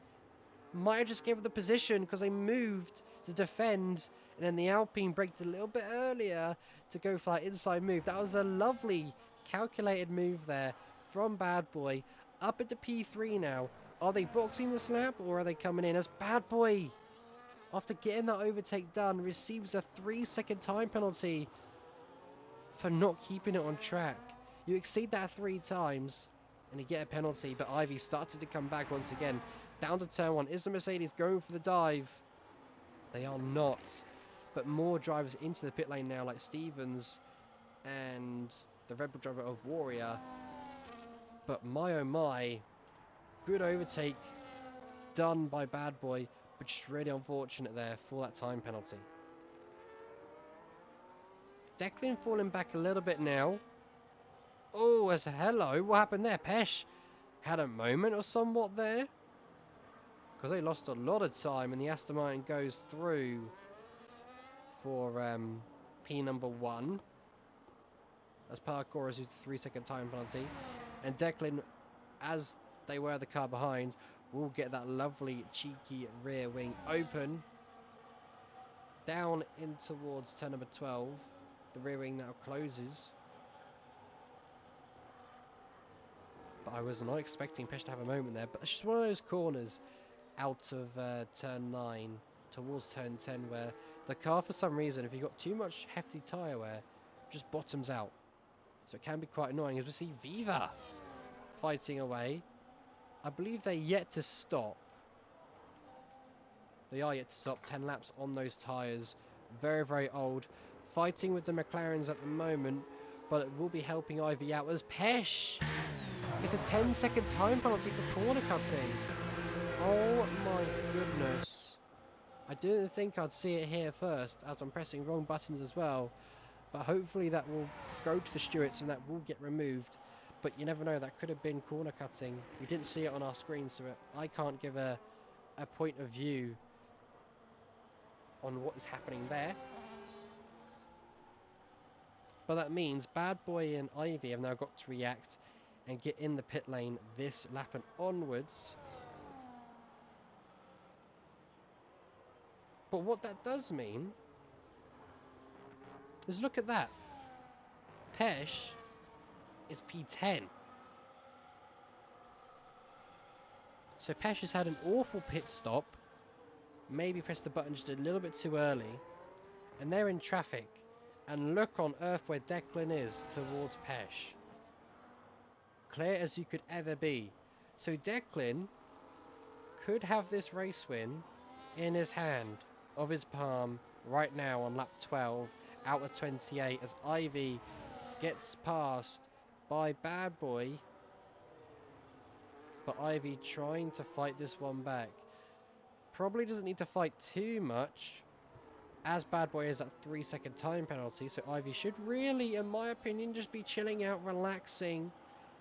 might have just given the position because they moved to defend. And then the Alpine braked a little bit earlier to go for that inside move. That was a lovely calculated move there from Bad Boy. Up at the P3 now. Are they boxing the slap or are they coming in as Bad Boy, after getting that overtake done, receives a 3-second time penalty for not keeping it on track? You exceed that 3 times and you get a penalty, but Ivy started to come back once again. Down to turn 1. Is the Mercedes going for the dive? They are not. But more drivers into the pit lane now, like Stevens and the Red Bull driver of Warrior. But my oh my, good overtake done by Bad Boy, but just really unfortunate there for that time penalty. Declan falling back a little bit now. Oh, as a hello, what happened there? Pesh had a moment or somewhat there, because they lost a lot of time, and the Aston Martin goes through for P number 1 as Parkour is the 3-second time penalty, and Declan, as they were the car behind, will get that lovely cheeky rear wing open down in towards turn number 12. The rear wing now closes, but I was not expecting Pesh to have a moment there. But it's just one of those corners out of turn 9 towards turn 10 where the car, for some reason, if you've got too much hefty tyre wear, just bottoms out. So it can be quite annoying. As we see Viva fighting away. I believe they're yet to stop. They are yet to stop. 10 laps on those tyres. Very, very old. Fighting with the McLarens at the moment, but it will be helping Ivy out as Pesh gets a 10-second time penalty for corner cutting. Oh my goodness. I didn't think I'd see it here first, as I'm pressing wrong buttons as well. But hopefully that will go to the stewards and that will get removed. But you never know, that could have been corner cutting. We didn't see it on our screen, so I can't give a point of view on what is happening there. But that means Bad Boy and Ivy have now got to react and get in the pit lane this lap and onwards. But what that does mean is, look at that. Pesh is P10. So Pesh has had an awful pit stop. Maybe pressed the button just a little bit too early. And they're in traffic. And look on earth where Declan is towards Pesh. Clear as you could ever be. So Declan could have this race win in his hand, of his palm, right now on lap 12 out of 28 as Ivy gets passed by Bad Boy. But Ivy trying to fight this one back. Probably doesn't need to fight too much, as Bad Boy is at 3-second time penalty. So Ivy should really, in my opinion, just be chilling out, relaxing,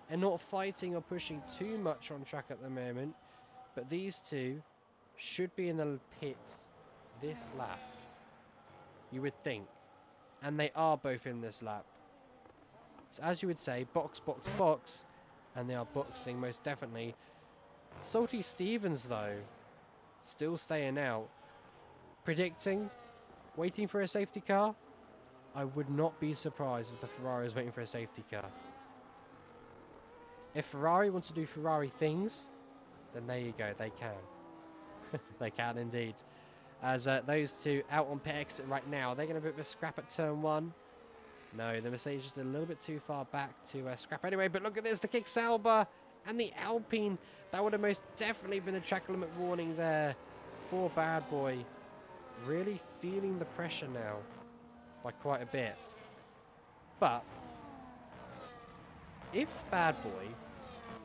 and not fighting or pushing too much on track at the moment. But these two should be in the pits this lap, you would think. And they are both in this lap. So as you would say, box, box, box. And they are boxing most definitely. Salty Stevens, though, still staying out. Predicting, waiting for a safety car. I would not be surprised if the Ferrari is waiting for a safety car. If Ferrari wants to do Ferrari things, then there you go, they can. They can indeed. As those two out on pit exit right now, they're going to have a bit of a scrap at turn 1. No, the Mercedes is a little bit too far back to scrap anyway, but look at this, the Kick Sauber and the Alpine. That would have most definitely been a track limit warning there for Bad Boy. Really feeling the pressure now by quite a bit. But if Bad Boy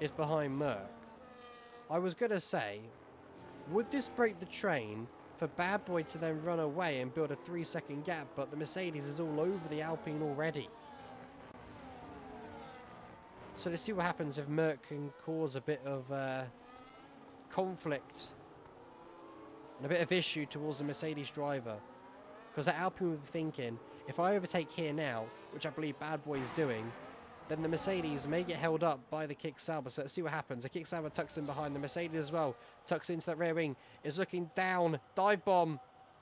is behind Merc, I was going to say, would this break the train for Bad Boy to then run away and build a 3-second gap, but the Mercedes is all over the Alpine already. So let's see what happens if Merc can cause a bit of conflict and a bit of issue towards the Mercedes driver. Because the Alpine would be thinking, if I overtake here now, which I believe Bad Boy is doing, then the Mercedes may get held up by the Kick Sauber. So let's see what happens. The Kick Sauber tucks in behind the Mercedes as well. Tucks into that rear wing. Is looking down. Dive bomb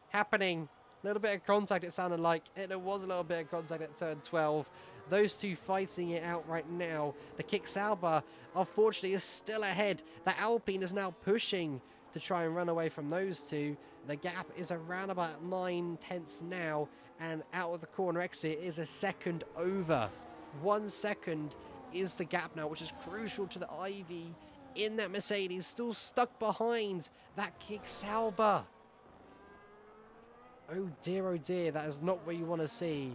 happening. A little bit of contact it sounded like. And there was a little bit of contact at turn 12. Those two fighting it out right now. The Kick Sauber, unfortunately, is still ahead. The Alpine is now pushing to try and run away from those two. The gap is around about 9/10 now. And out of the corner exit is a second over. 1 second is the gap now, which is crucial to the Ivy in that Mercedes, still stuck behind that Kick Sauber. Oh dear, that is not what you want to see.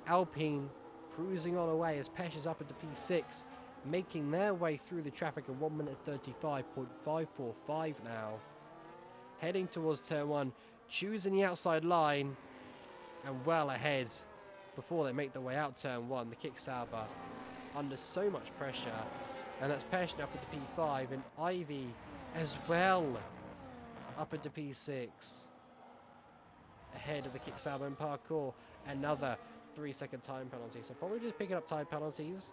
Alpine cruising on away as Pesh is up into P6, making their way through the traffic in 1 minute 35.545 now. Heading towards turn 1, choosing the outside line, and well ahead before they make their way out turn 1. The Kick Sauber under so much pressure, and that's Pesh up into P5, and Ivy as well up into P6. Ahead of the Kick Sauber and Parkour, another 3-second time penalty. So probably just picking up time penalties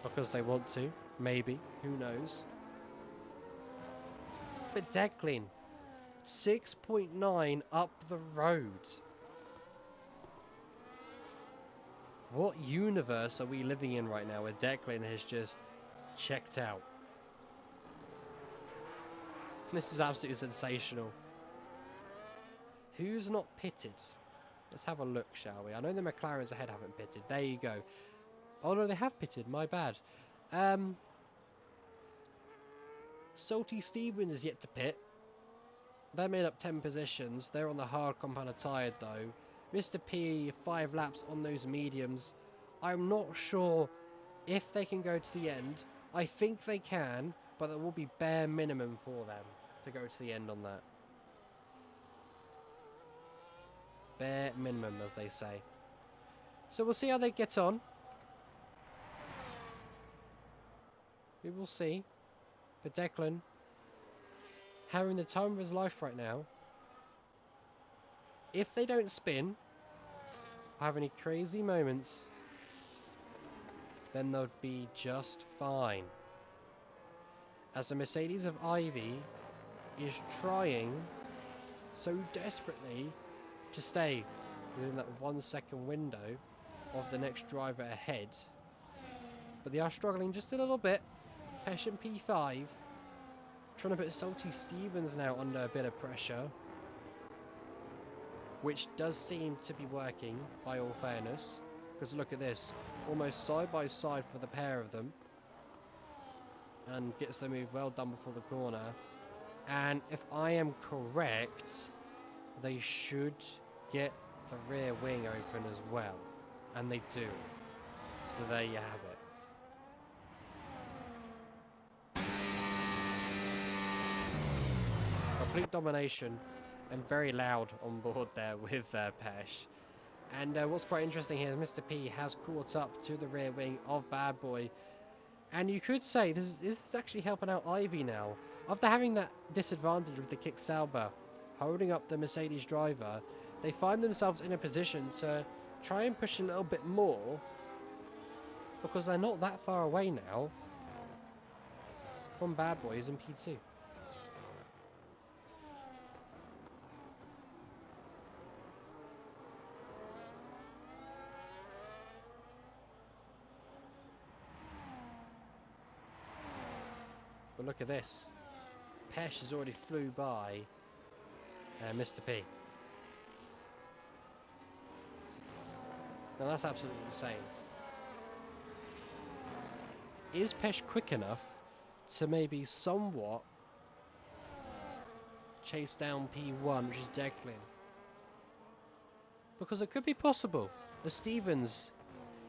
because they want to, maybe, who knows. But Declan, 6.9 up the road. What universe are we living in right now where Declan has just checked out? This is absolutely sensational. Who's not pitted? Let's have a look, shall we? I know the McLarens ahead haven't pitted. There you go. Oh no, they have pitted. My bad. Salty Stevens is yet to pit. They made up 10 positions. They're on the hard compound tyre though. Mr. P, 5 laps on those mediums. I'm not sure if they can go to the end. I think they can, but there will be bare minimum for them to go to the end on that. Bare minimum, as they say. So we'll see how they get on. We will see. But Declan, having the time of his life right now. If they don't spin, have any crazy moments, then they'll be just fine. As the Mercedes of Ivy is trying so desperately to stay within that 1 second window of the next driver ahead. But they are struggling just a little bit. Pesh and P5 trying to put Salty Stevens now under a bit of pressure, which does seem to be working, by all fairness. Because look at this, almost side by side for the pair of them. And gets the move well done before the corner. And if I am correct, they should get the rear wing open as well. And they do. So there you have it. Complete domination. And very loud on board there with Pesh. And what's quite interesting here is Mr. P has caught up to the rear wing of Bad Boy. And you could say this is actually helping out Ivy now. After having that disadvantage with the Kick Sauber holding up the Mercedes driver, they find themselves in a position to try and push a little bit more, because they're not that far away now from Bad Boys in P2. But look at this. Pesh has already flew by Mr. P. Now that's absolutely insane. Is Pesh quick enough to maybe somewhat chase down P1, which is Declan? Because it could be possible. As Stevens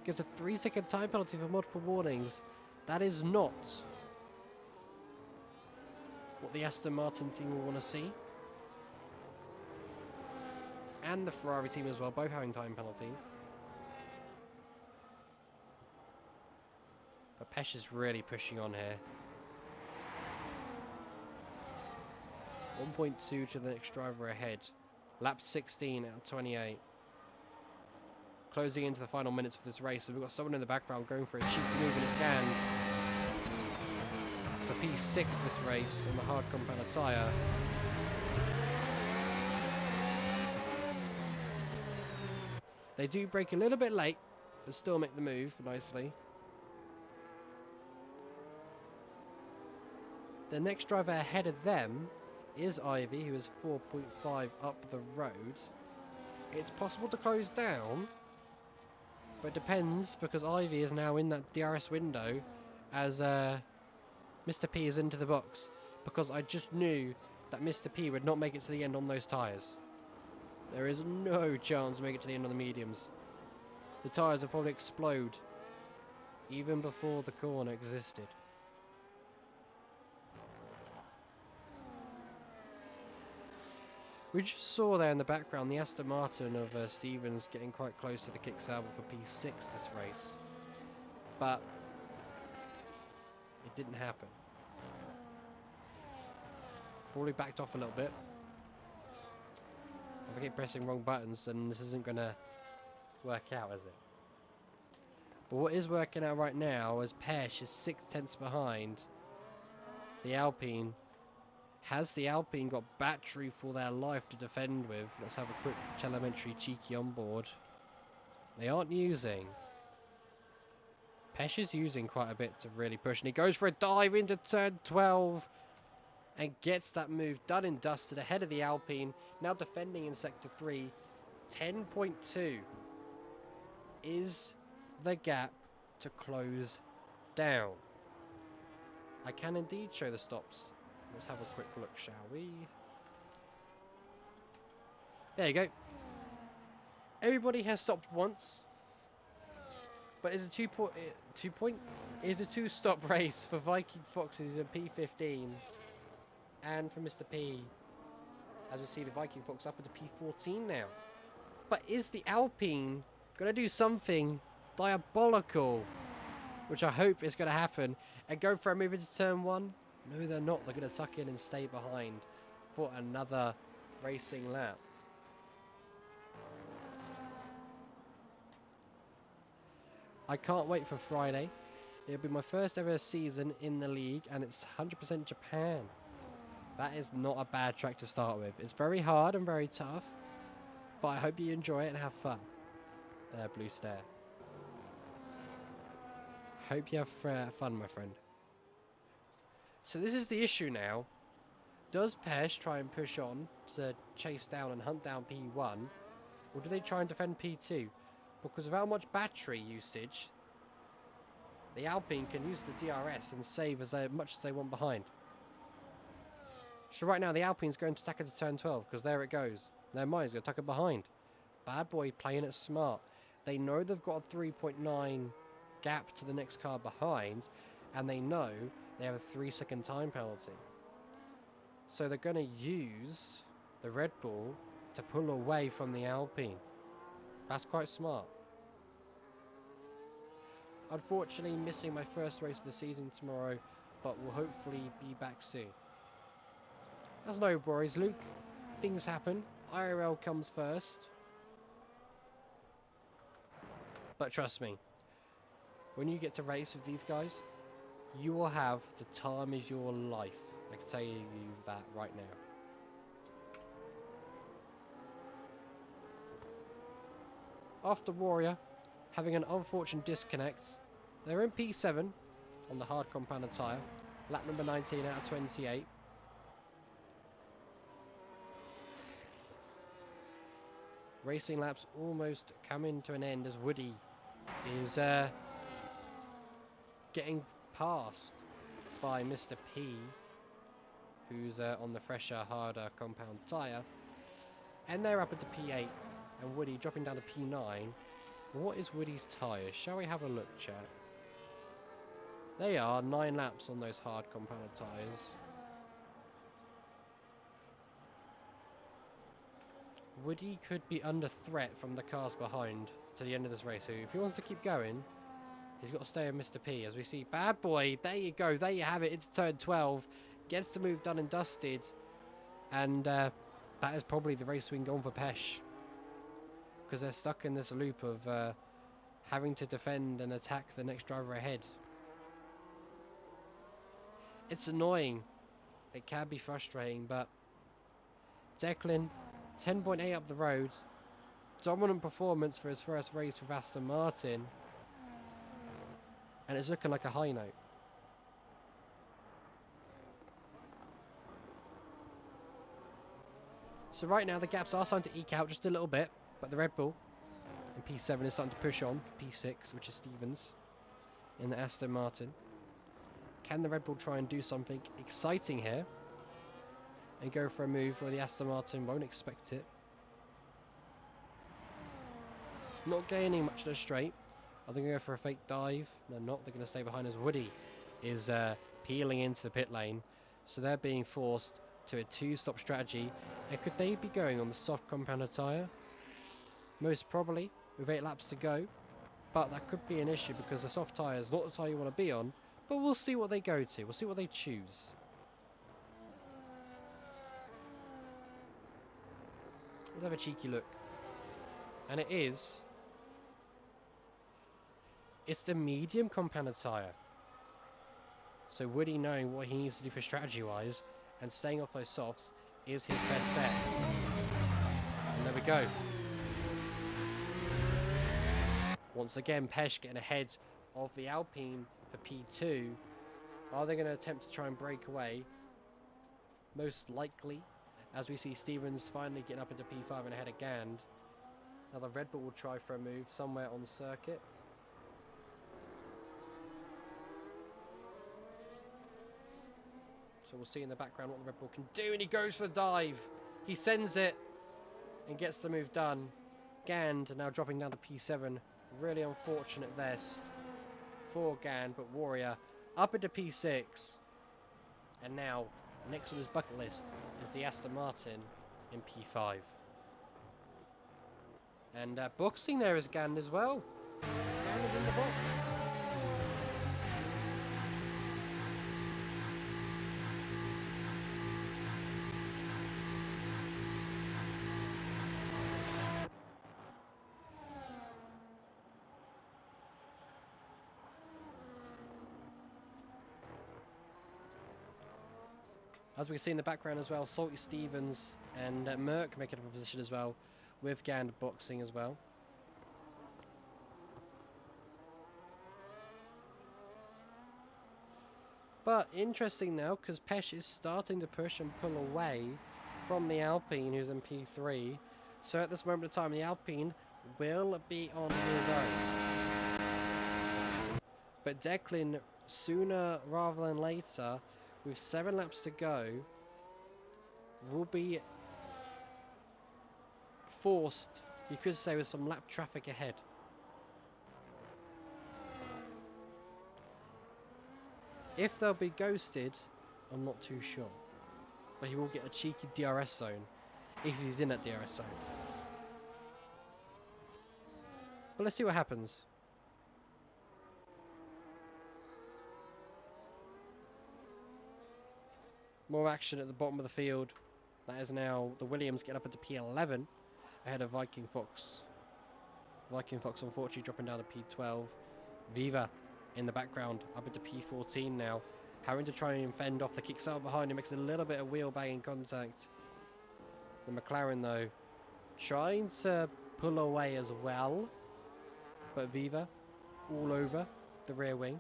gets a 3-second time penalty for multiple warnings, that is not what the Aston Martin team will want to see. And the Ferrari team as well, both having time penalties. But Pesh is really pushing on here. 1.2 to the next driver ahead. Lap 16 out of 28. Closing into the final minutes of this race. So we've got someone in the background going for a cheeky move in his can. For P6 this race on the hard compound tyre. They do brake a little bit late, but still make the move nicely. The next driver ahead of them is Ivy, who is 4.5 up the road. It's possible to close down, but it depends, because Ivy is now in that DRS window as Mr. P is into the box, because I just knew that Mr. P would not make it to the end on those tyres. There is no chance to make it to the end on the mediums. The tyres will probably explode even before the corner existed. We just saw there in the background the Aston Martin of Stevens getting quite close to the kick salvo for P6 this race. But it didn't happen. Probably backed off a little bit. If I keep pressing wrong buttons, then this isn't going to work out, is it? But what is working out right now is Pesh is 6/10 behind the Alpine. Has the Alpine got battery for their life to defend with? Let's have a quick telemetry cheeky on board. They aren't using. Pesh is using quite a bit to really push, and he goes for a dive into turn 12 and gets that move done and dusted ahead of the Alpine. Now defending in sector 3. 10.2 is the gap to close down. I can indeed show the stops. Let's have a quick look, shall we? There you go. Everybody has stopped once, but it's a two-stop race for Viking Foxes in P15, and for Mr. P, as we see the Viking Fox up into P14 now. But is the Alpine going to do something diabolical, which I hope is going to happen, and go for a move into turn 1? No, they're not. They're going to tuck in and stay behind for another racing lap. I can't wait for Friday. It'll be my first ever season in the league, and it's 100% Japan. That is not a bad track to start with. It's very hard and very tough, but I hope you enjoy it and have fun. There, Blue Stare. Hope you have fun, my friend. So this is the issue now. Does Pesh try and push on to chase down and hunt down P1, or do they try and defend P2? Because of how much battery usage, the Alpine can use the DRS and save as much as they want behind. So right now the Alpine's going to attack into turn 12, because there it goes. Their mind's going to tuck it behind. Bad boy playing it smart. They know they've got a 3.9 gap to the next car behind, and they know they have a 3-second time penalty. So they're going to use the Red Bull to pull away from the Alpine. That's quite smart. Unfortunately, missing my first race of the season tomorrow, but will hopefully be back soon. That's no worries, Luke. Things happen. IRL comes first. But trust me, when you get to race with these guys, you will have the time of your life. I can tell you that right now. After Warrior having an unfortunate disconnect, they're in P7 on the hard compounded tyre. Lap number 19 out of 28. Racing laps almost coming to an end as Woody is getting passed by Mr. P, who's on the fresher, harder compound tyre. And they're up into P8, and Woody dropping down to P9. What is Woody's tyres? Shall we have a look, chat? They are 9 laps on those hard compounded tyres. Woody could be under threat from the cars behind to the end of this race. So if he wants to keep going, he's got to stay with Mr. P. As we see, bad boy, there you go, there you have it, it's turn 12. Gets the move done and dusted. And that is probably the race win gone for Pesh. Because they're stuck in this loop of having to defend and attack the next driver ahead. It's annoying. It can be frustrating, but Declan, 10.8 up the road. Dominant performance for his first race with Aston Martin. And it's looking like a high note. So right now the gaps are starting to eke out just a little bit, but the Red Bull in P7 is starting to push on for P6, which is Stevens in the Aston Martin. Can the Red Bull try and do something exciting here and go for a move where the Aston Martin won't expect it? Not gaining much of the straight. Are they going to go for a fake dive? They're not. They're going to stay behind as Woody is peeling into the pit lane. So they're being forced to a 2-stop strategy. And could they be going on the soft compounded tyre? Most probably, with 8 laps to go. But that could be an issue because the soft tyre is not the tyre you want to be on. But we'll see what they go to. We'll see what they choose. Let's have a cheeky look. And it's the medium compounded tyre. So Woody, knowing what he needs to do for strategy-wise and staying off those softs, is his best bet. And there we go. Once again, Pesh getting ahead of the Alpine for P2. Are they going to attempt to try and break away? Most likely, as we see Stevens finally getting up into P5 and ahead of Gand. Now the Red Bull will try for a move somewhere on circuit. So we'll see in the background what the Red Bull can do, and he goes for the dive. He sends it and gets the move done. Gand now dropping down to P7. Really unfortunate this for Gand, but Warrior up into P6. And now, next on his bucket list is the Aston Martin in P5. And boxing there is Gand as well. Gand is in the box. As we can see in the background as well, Salty Stevens and Merck making up a position as well, with Gand boxing as well. But interesting now, because Pesh is starting to push and pull away from the Alpine, who's in P3. So at this moment of time, the Alpine will be on his own. But Declan, sooner rather than later, with 7 laps to go, will be forced, you could say, with some lap traffic ahead. If they'll be ghosted, I'm not too sure. But he will get a cheeky DRS zone if he's in that DRS zone. But let's see what happens. More action at the bottom of the field. That is now the Williams getting up into P11 ahead of Viking Fox. Viking Fox unfortunately dropping down to P12. Viva in the background up into P14 now. Having to try and fend off the kicks out behind him, makes a little bit of wheel banging contact. The McLaren though trying to pull away as well. But Viva all over the rear wing.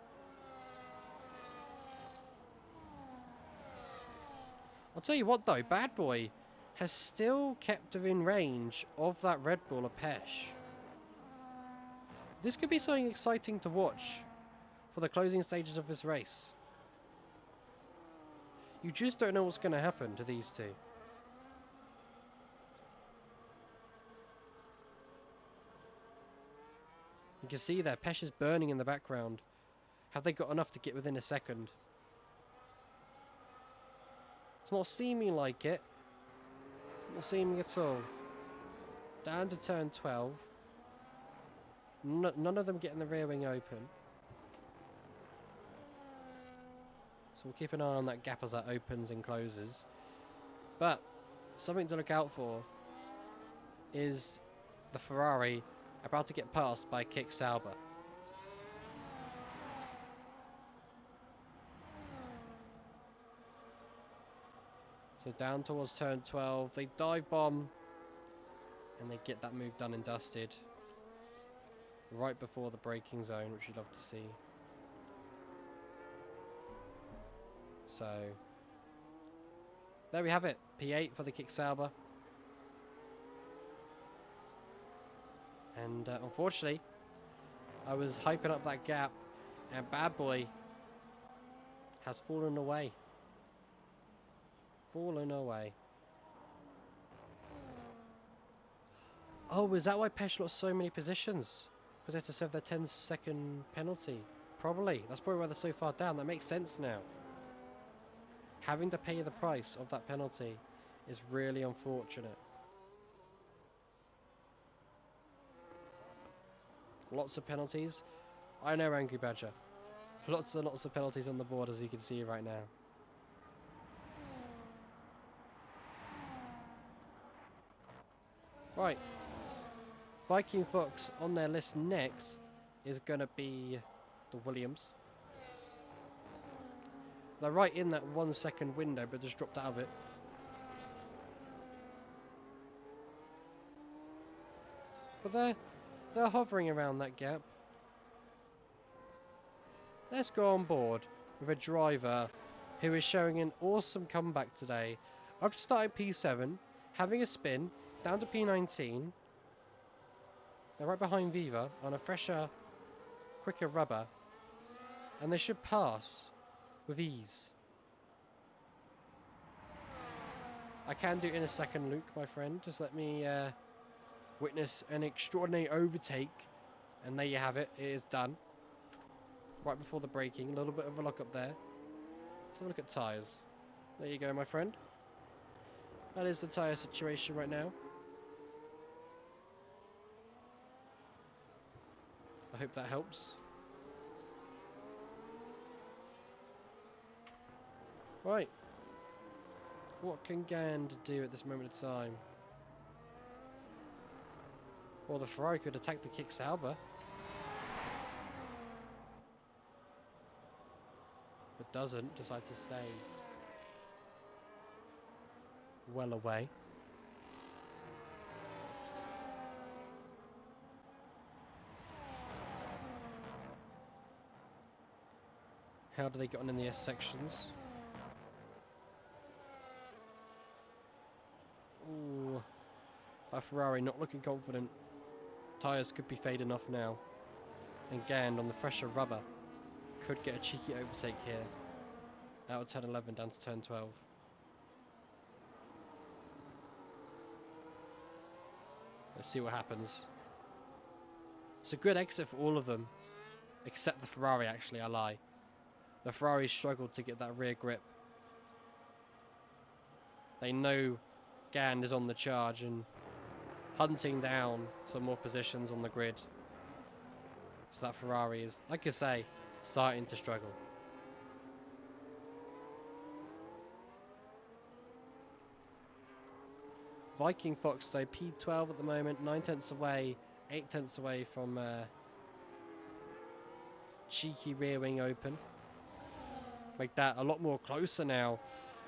I'll tell you what though, Bad Boy has still kept within range of that Red Bull of Pesh. This could be something exciting to watch for the closing stages of this race. You just don't know what's going to happen to these two. You can see there, Pesh is burning in the background. Have they got enough to get within a second? It's not seeming like it. Not seeming at all. Down to turn 12. None of them getting the rear wing open. So we'll keep an eye on that gap as that opens and closes. But something to look out for is the Ferrari about to get passed by Kick Sauber. So down towards turn 12, they dive bomb and they get that move done and dusted right before the braking zone, which you'd love to see. So there we have it, P8 for the Kick Sauber. And unfortunately, I was hyping up that gap, and Bad Boy has fallen away. Fallen away. Oh, is that why Pesh lost so many positions? Because they had to serve their 10-second penalty? Probably. That's probably why they're so far down. That makes sense now. Having to pay the price of that penalty is really unfortunate. Lots of penalties. I know, Angry Badger. Lots and lots of penalties on the board, as you can see right now. Right. Viking Fox on their list next is going to be the Williams. They're right in that 1 second window, but just dropped out of it. But they're hovering around that gap. Let's go on board with a driver who is showing an awesome comeback today. After starting P7, having a spin, down to P19. They're right behind Viva on a fresher, quicker rubber. And they should pass with ease. I can do it in a second, Luke, my friend. Just let me witness an extraordinary overtake. And there you have it. It is done. Right before the braking. A little bit of a lock up there. Let's have a look at tyres. There you go, my friend. That is the tyre situation right now. I hope that helps. Right. What can Gand do at this moment of time? Well, the Ferrari could attack the Kick Sauber. But doesn't. Decide to stay well away. How do they get on in the S sections? Ooh, that Ferrari not looking confident. Tyres could be fading off now. And Gand on the fresher rubber could get a cheeky overtake here. Out of turn 11 down to turn 12. Let's see what happens. It's a good exit for all of them. Except the Ferrari, actually, I lie. The Ferrari struggled to get that rear grip. They know Gand is on the charge and hunting down some more positions on the grid. So that Ferrari is, like I say, starting to struggle. Viking Fox though, P12 at the moment, 9 tenths away, 8 tenths away from cheeky rear wing open. Make that a lot more closer now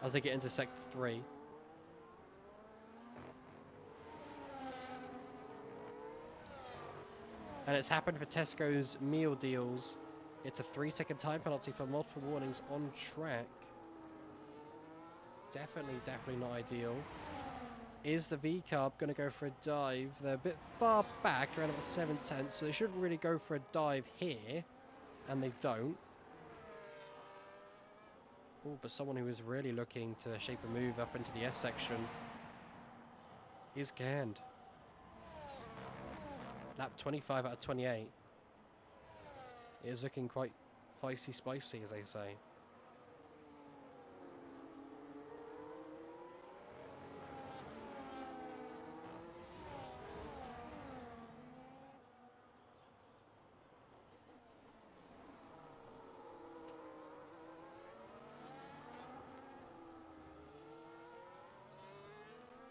as they get into sector 3. And it's happened for Tesco's meal deals. It's a 3-second time penalty for multiple warnings on track. Definitely not ideal. Is the V-carb going to go for a dive? They're a bit far back, around about 7/10, so they shouldn't really go for a dive here, and they don't. Oh, but someone who is really looking to shape a move up into the S section is canned. Lap 25 out of 28. It is looking quite feisty spicy, as they say.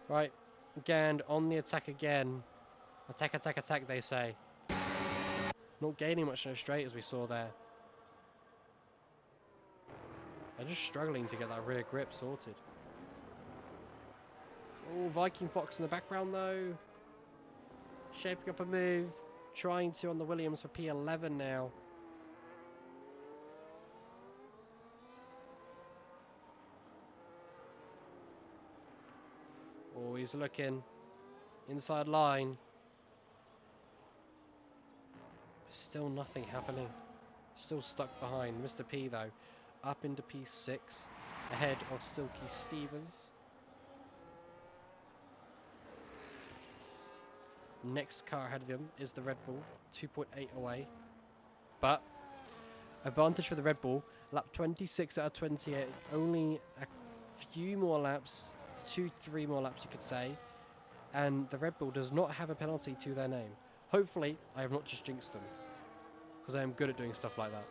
Right, Gand on the attack again. Attack, attack, attack, they say. Not gaining much in a straight, as we saw there. They're just struggling to get that rear grip sorted. Oh, Viking Fox in the background, though. Shaping up a move. Trying to on the Williams for P11 now. Oh, he's looking. Inside line. Still nothing happening. Still stuck behind. Mr. P, though, up into P6. Ahead of Silky Stevens. Next car ahead of him is the Red Bull. 2.8 away. But advantage for the Red Bull. Lap 26 out of 28. Only a few more laps. 2-3 more laps, you could say. And the Red Bull does not have a penalty to their name. Hopefully, I have not just jinxed them. Because I am good at doing stuff like that.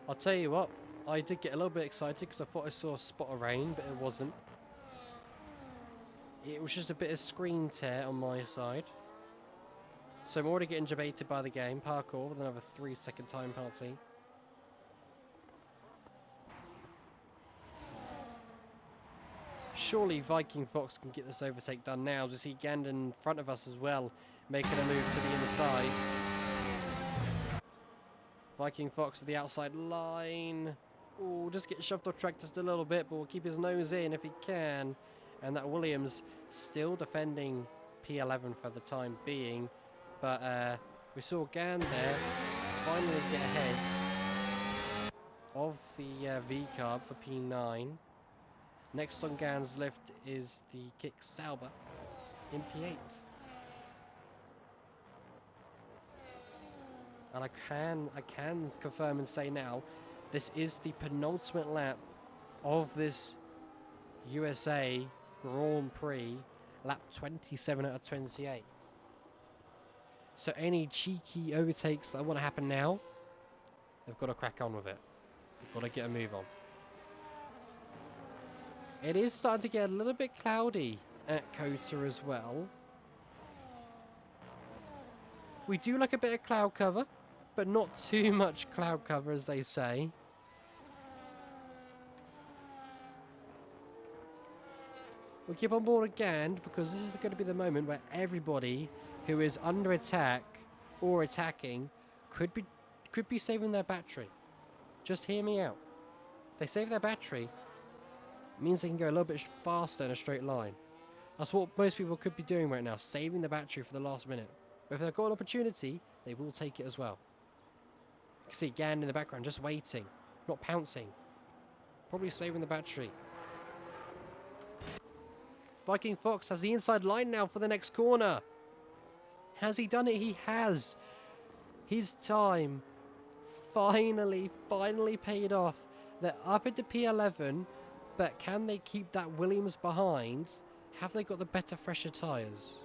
I'll tell you what, I did get a little bit excited because I thought I saw a spot of rain, but it wasn't. It was just a bit of screen tear on my side. So I'm already getting debated by the game. Parkour with another 3-second time penalty. Surely Viking Fox can get this overtake done now. To see Gand in front of us as well, making a move to the inside. Viking Fox to the outside line. Oh, just get shoved off track just a little bit, but we'll keep his nose in if he can. And that Williams still defending P11 for the time being. But we saw Gand there finally get ahead of the V-carb for P9. Next on Gand's lift is the Kick Sauber in P8. And I can confirm and say now, this is the penultimate lap of this USA Grand Prix, lap 27 out of 28. So any cheeky overtakes that want to happen now, they've got to crack on with it. They've got to get a move on. It is starting to get a little bit cloudy at Cota as well. We do like a bit of cloud cover, but not too much cloud cover, as they say. We'll keep on board again, because this is going to be the moment where everybody who is under attack or attacking could be saving their battery. Just hear me out. If they save their battery, it means they can go a little bit faster in a straight line. That's what most people could be doing right now, saving the battery for the last minute. But if they've got an opportunity, they will take it as well. You can see Gand in the background just waiting, not pouncing. Probably saving the battery. Viking Fox has the inside line now for the next corner. Has he done it? He has. His time finally paid off. They're up into P11, but can they keep that Williams behind? Have they got the better, fresher tyres?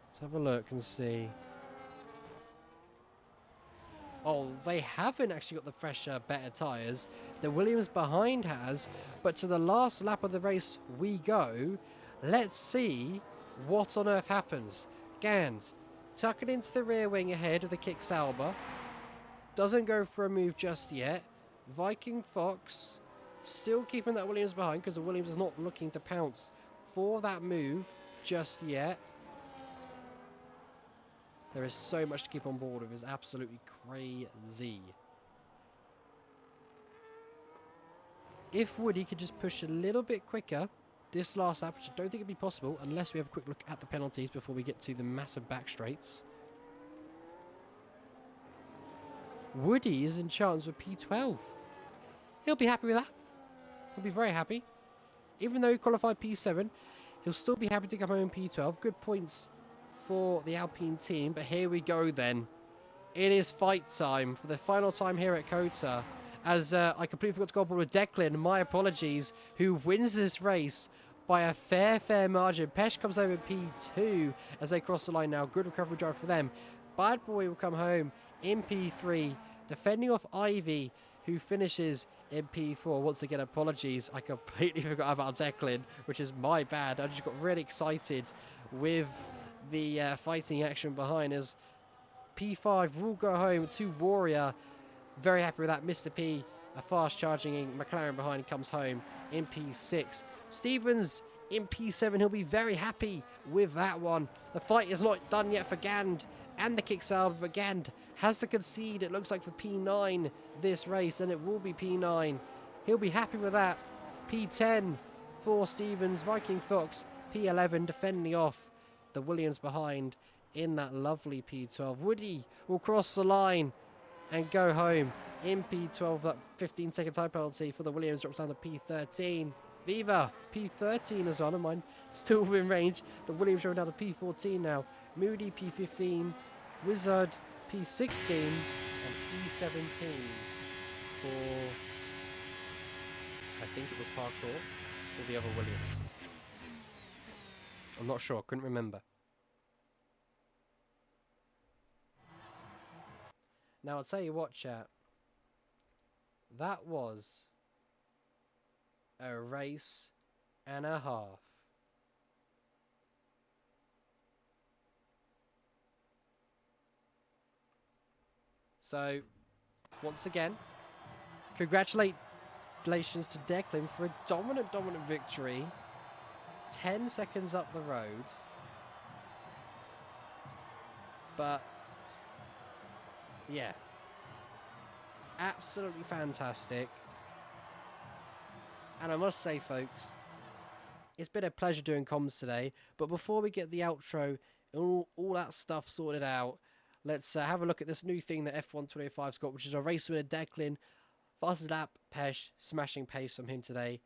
Let's have a look and see. Oh, they haven't actually got the fresher, better tyres. The Williams behind has, but to the last lap of the race we go. Let's see what on earth happens. Gand, tuck it into the rear wing ahead of the Kick Sauber. Doesn't go for a move just yet. Viking Fox still keeping that Williams behind because the Williams is not looking to pounce for that move just yet. There is so much to keep on board with. It's absolutely crazy. If Woody could just push a little bit quicker this last lap, which I don't think it'd be possible unless we have a quick look at the penalties before we get to the massive back straights. Woody is in chance with P12. He'll be happy with that. He'll be very happy. Even though he qualified P7, he'll still be happy to come home in P12. Good points for the Alpine team. But here we go then. It is fight time for the final time here at Cota. As I completely forgot to go on board with Declan. My apologies. Who wins this race by a fair margin. Pesh comes home in P2 as they cross the line now. Good recovery drive for them. Bad Boy will come home in P3. Defending off Ivy, who finishes in P4. Once again, apologies. I completely forgot about Declan, which is my bad. I just got really excited with the fighting action behind as P5 will go home to Warrior. Very happy with that. Mr. P, a fast charging McLaren behind, comes home in P6. Stevens in P7. He'll be very happy with that one. The fight is not done yet for Gand and the Kicksale, but Gand has to concede, it looks like, for P9 this race, and it will be P9. He'll be happy with that. P10 for Stevens. Viking Fox, P11, defending off the Williams behind in that lovely P12. Woody will cross the line and go home in P12. That 15-second time penalty for the Williams drops down to P13. Viva, P13 as well, never mind. Still within range. The Williams are down to P14 now. Moody, P15. Wizard, P16. And P17 for, I think it was Parkour, or the other Williams. I'm not sure, couldn't remember. Now, I'll tell you what, chat. That was a race and a half. So, once again, congratulations to Declan for a dominant victory. 10 seconds up the road. But yeah, absolutely fantastic. And I must say, folks, it's been a pleasure doing comms today. But before we get the outro and all that stuff sorted out, let's have a look at this new thing that F125's got, which is a race winner Declan. Fastest lap, Pesh, smashing pace from him today.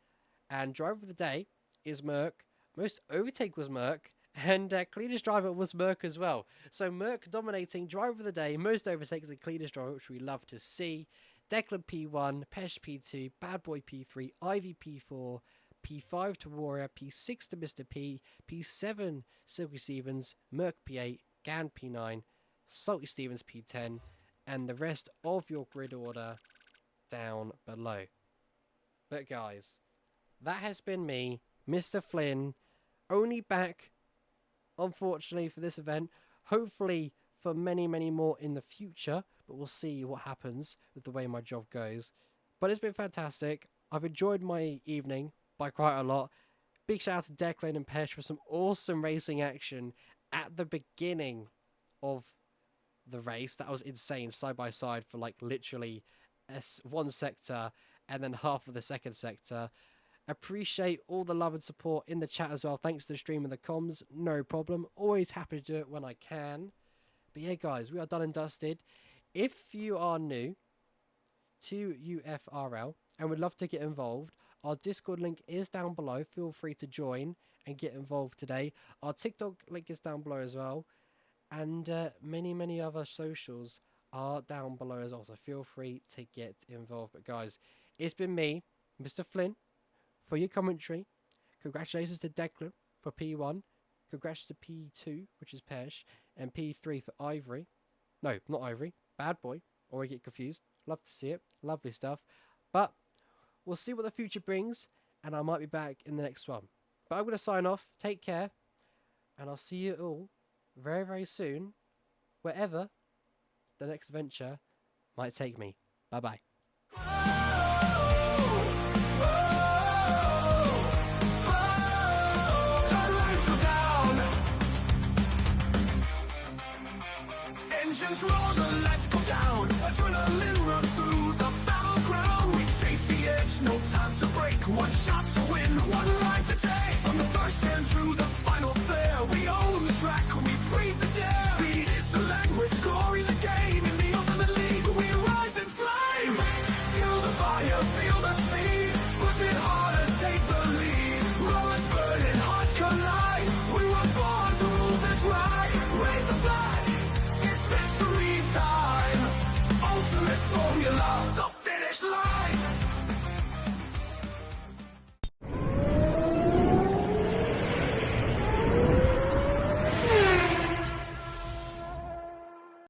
And driver of the day is Merc. Most overtake was Merc. And cleanest driver was Merc as well. So Merc dominating driver of the day, most overtakes and cleanest driver, which we love to see. Declan P1, Pesh P2, Bad Boy P3, Ivy P4, P5 to Warrior, P6 to Mr. P, P7 Silky Stevens, Merc P8, Gan P9, Salty Stevens P10, and the rest of your grid order down below. But guys, that has been me, Mr. Flynn, only back, unfortunately, for this event. Hopefully for many more in the future, but we'll see what happens with the way my job goes. But it's been fantastic. I've enjoyed my evening by quite a lot. Big shout out to Declan and Pesh for some awesome racing action at the beginning of the race. That was insane, side by side for like literally one sector and then half of the second sector. Appreciate all the love and support in the chat as well. Thanks to the stream and the comms. No problem. Always happy to do it when I can. But yeah, guys, we are done and dusted. If you are new to UFRL and would love to get involved, our Discord link is down below. Feel free to join and get involved today. Our TikTok link is down below as well. And many other socials are down below as well. So feel free to get involved. But guys, it's been me, Mr. Flynn, for your commentary. Congratulations to Declan for P1. Congrats to P2, which is Pesh, and P3 for Ivory. No, not Ivory. Bad Boy. Or I get confused. Love to see it. Lovely stuff. But we'll see what the future brings, and I might be back in the next one. But I'm going to sign off. Take care, and I'll see you all very soon, wherever the next adventure might take me. Bye-bye. One shot to win, one ride to take. From the first turn through the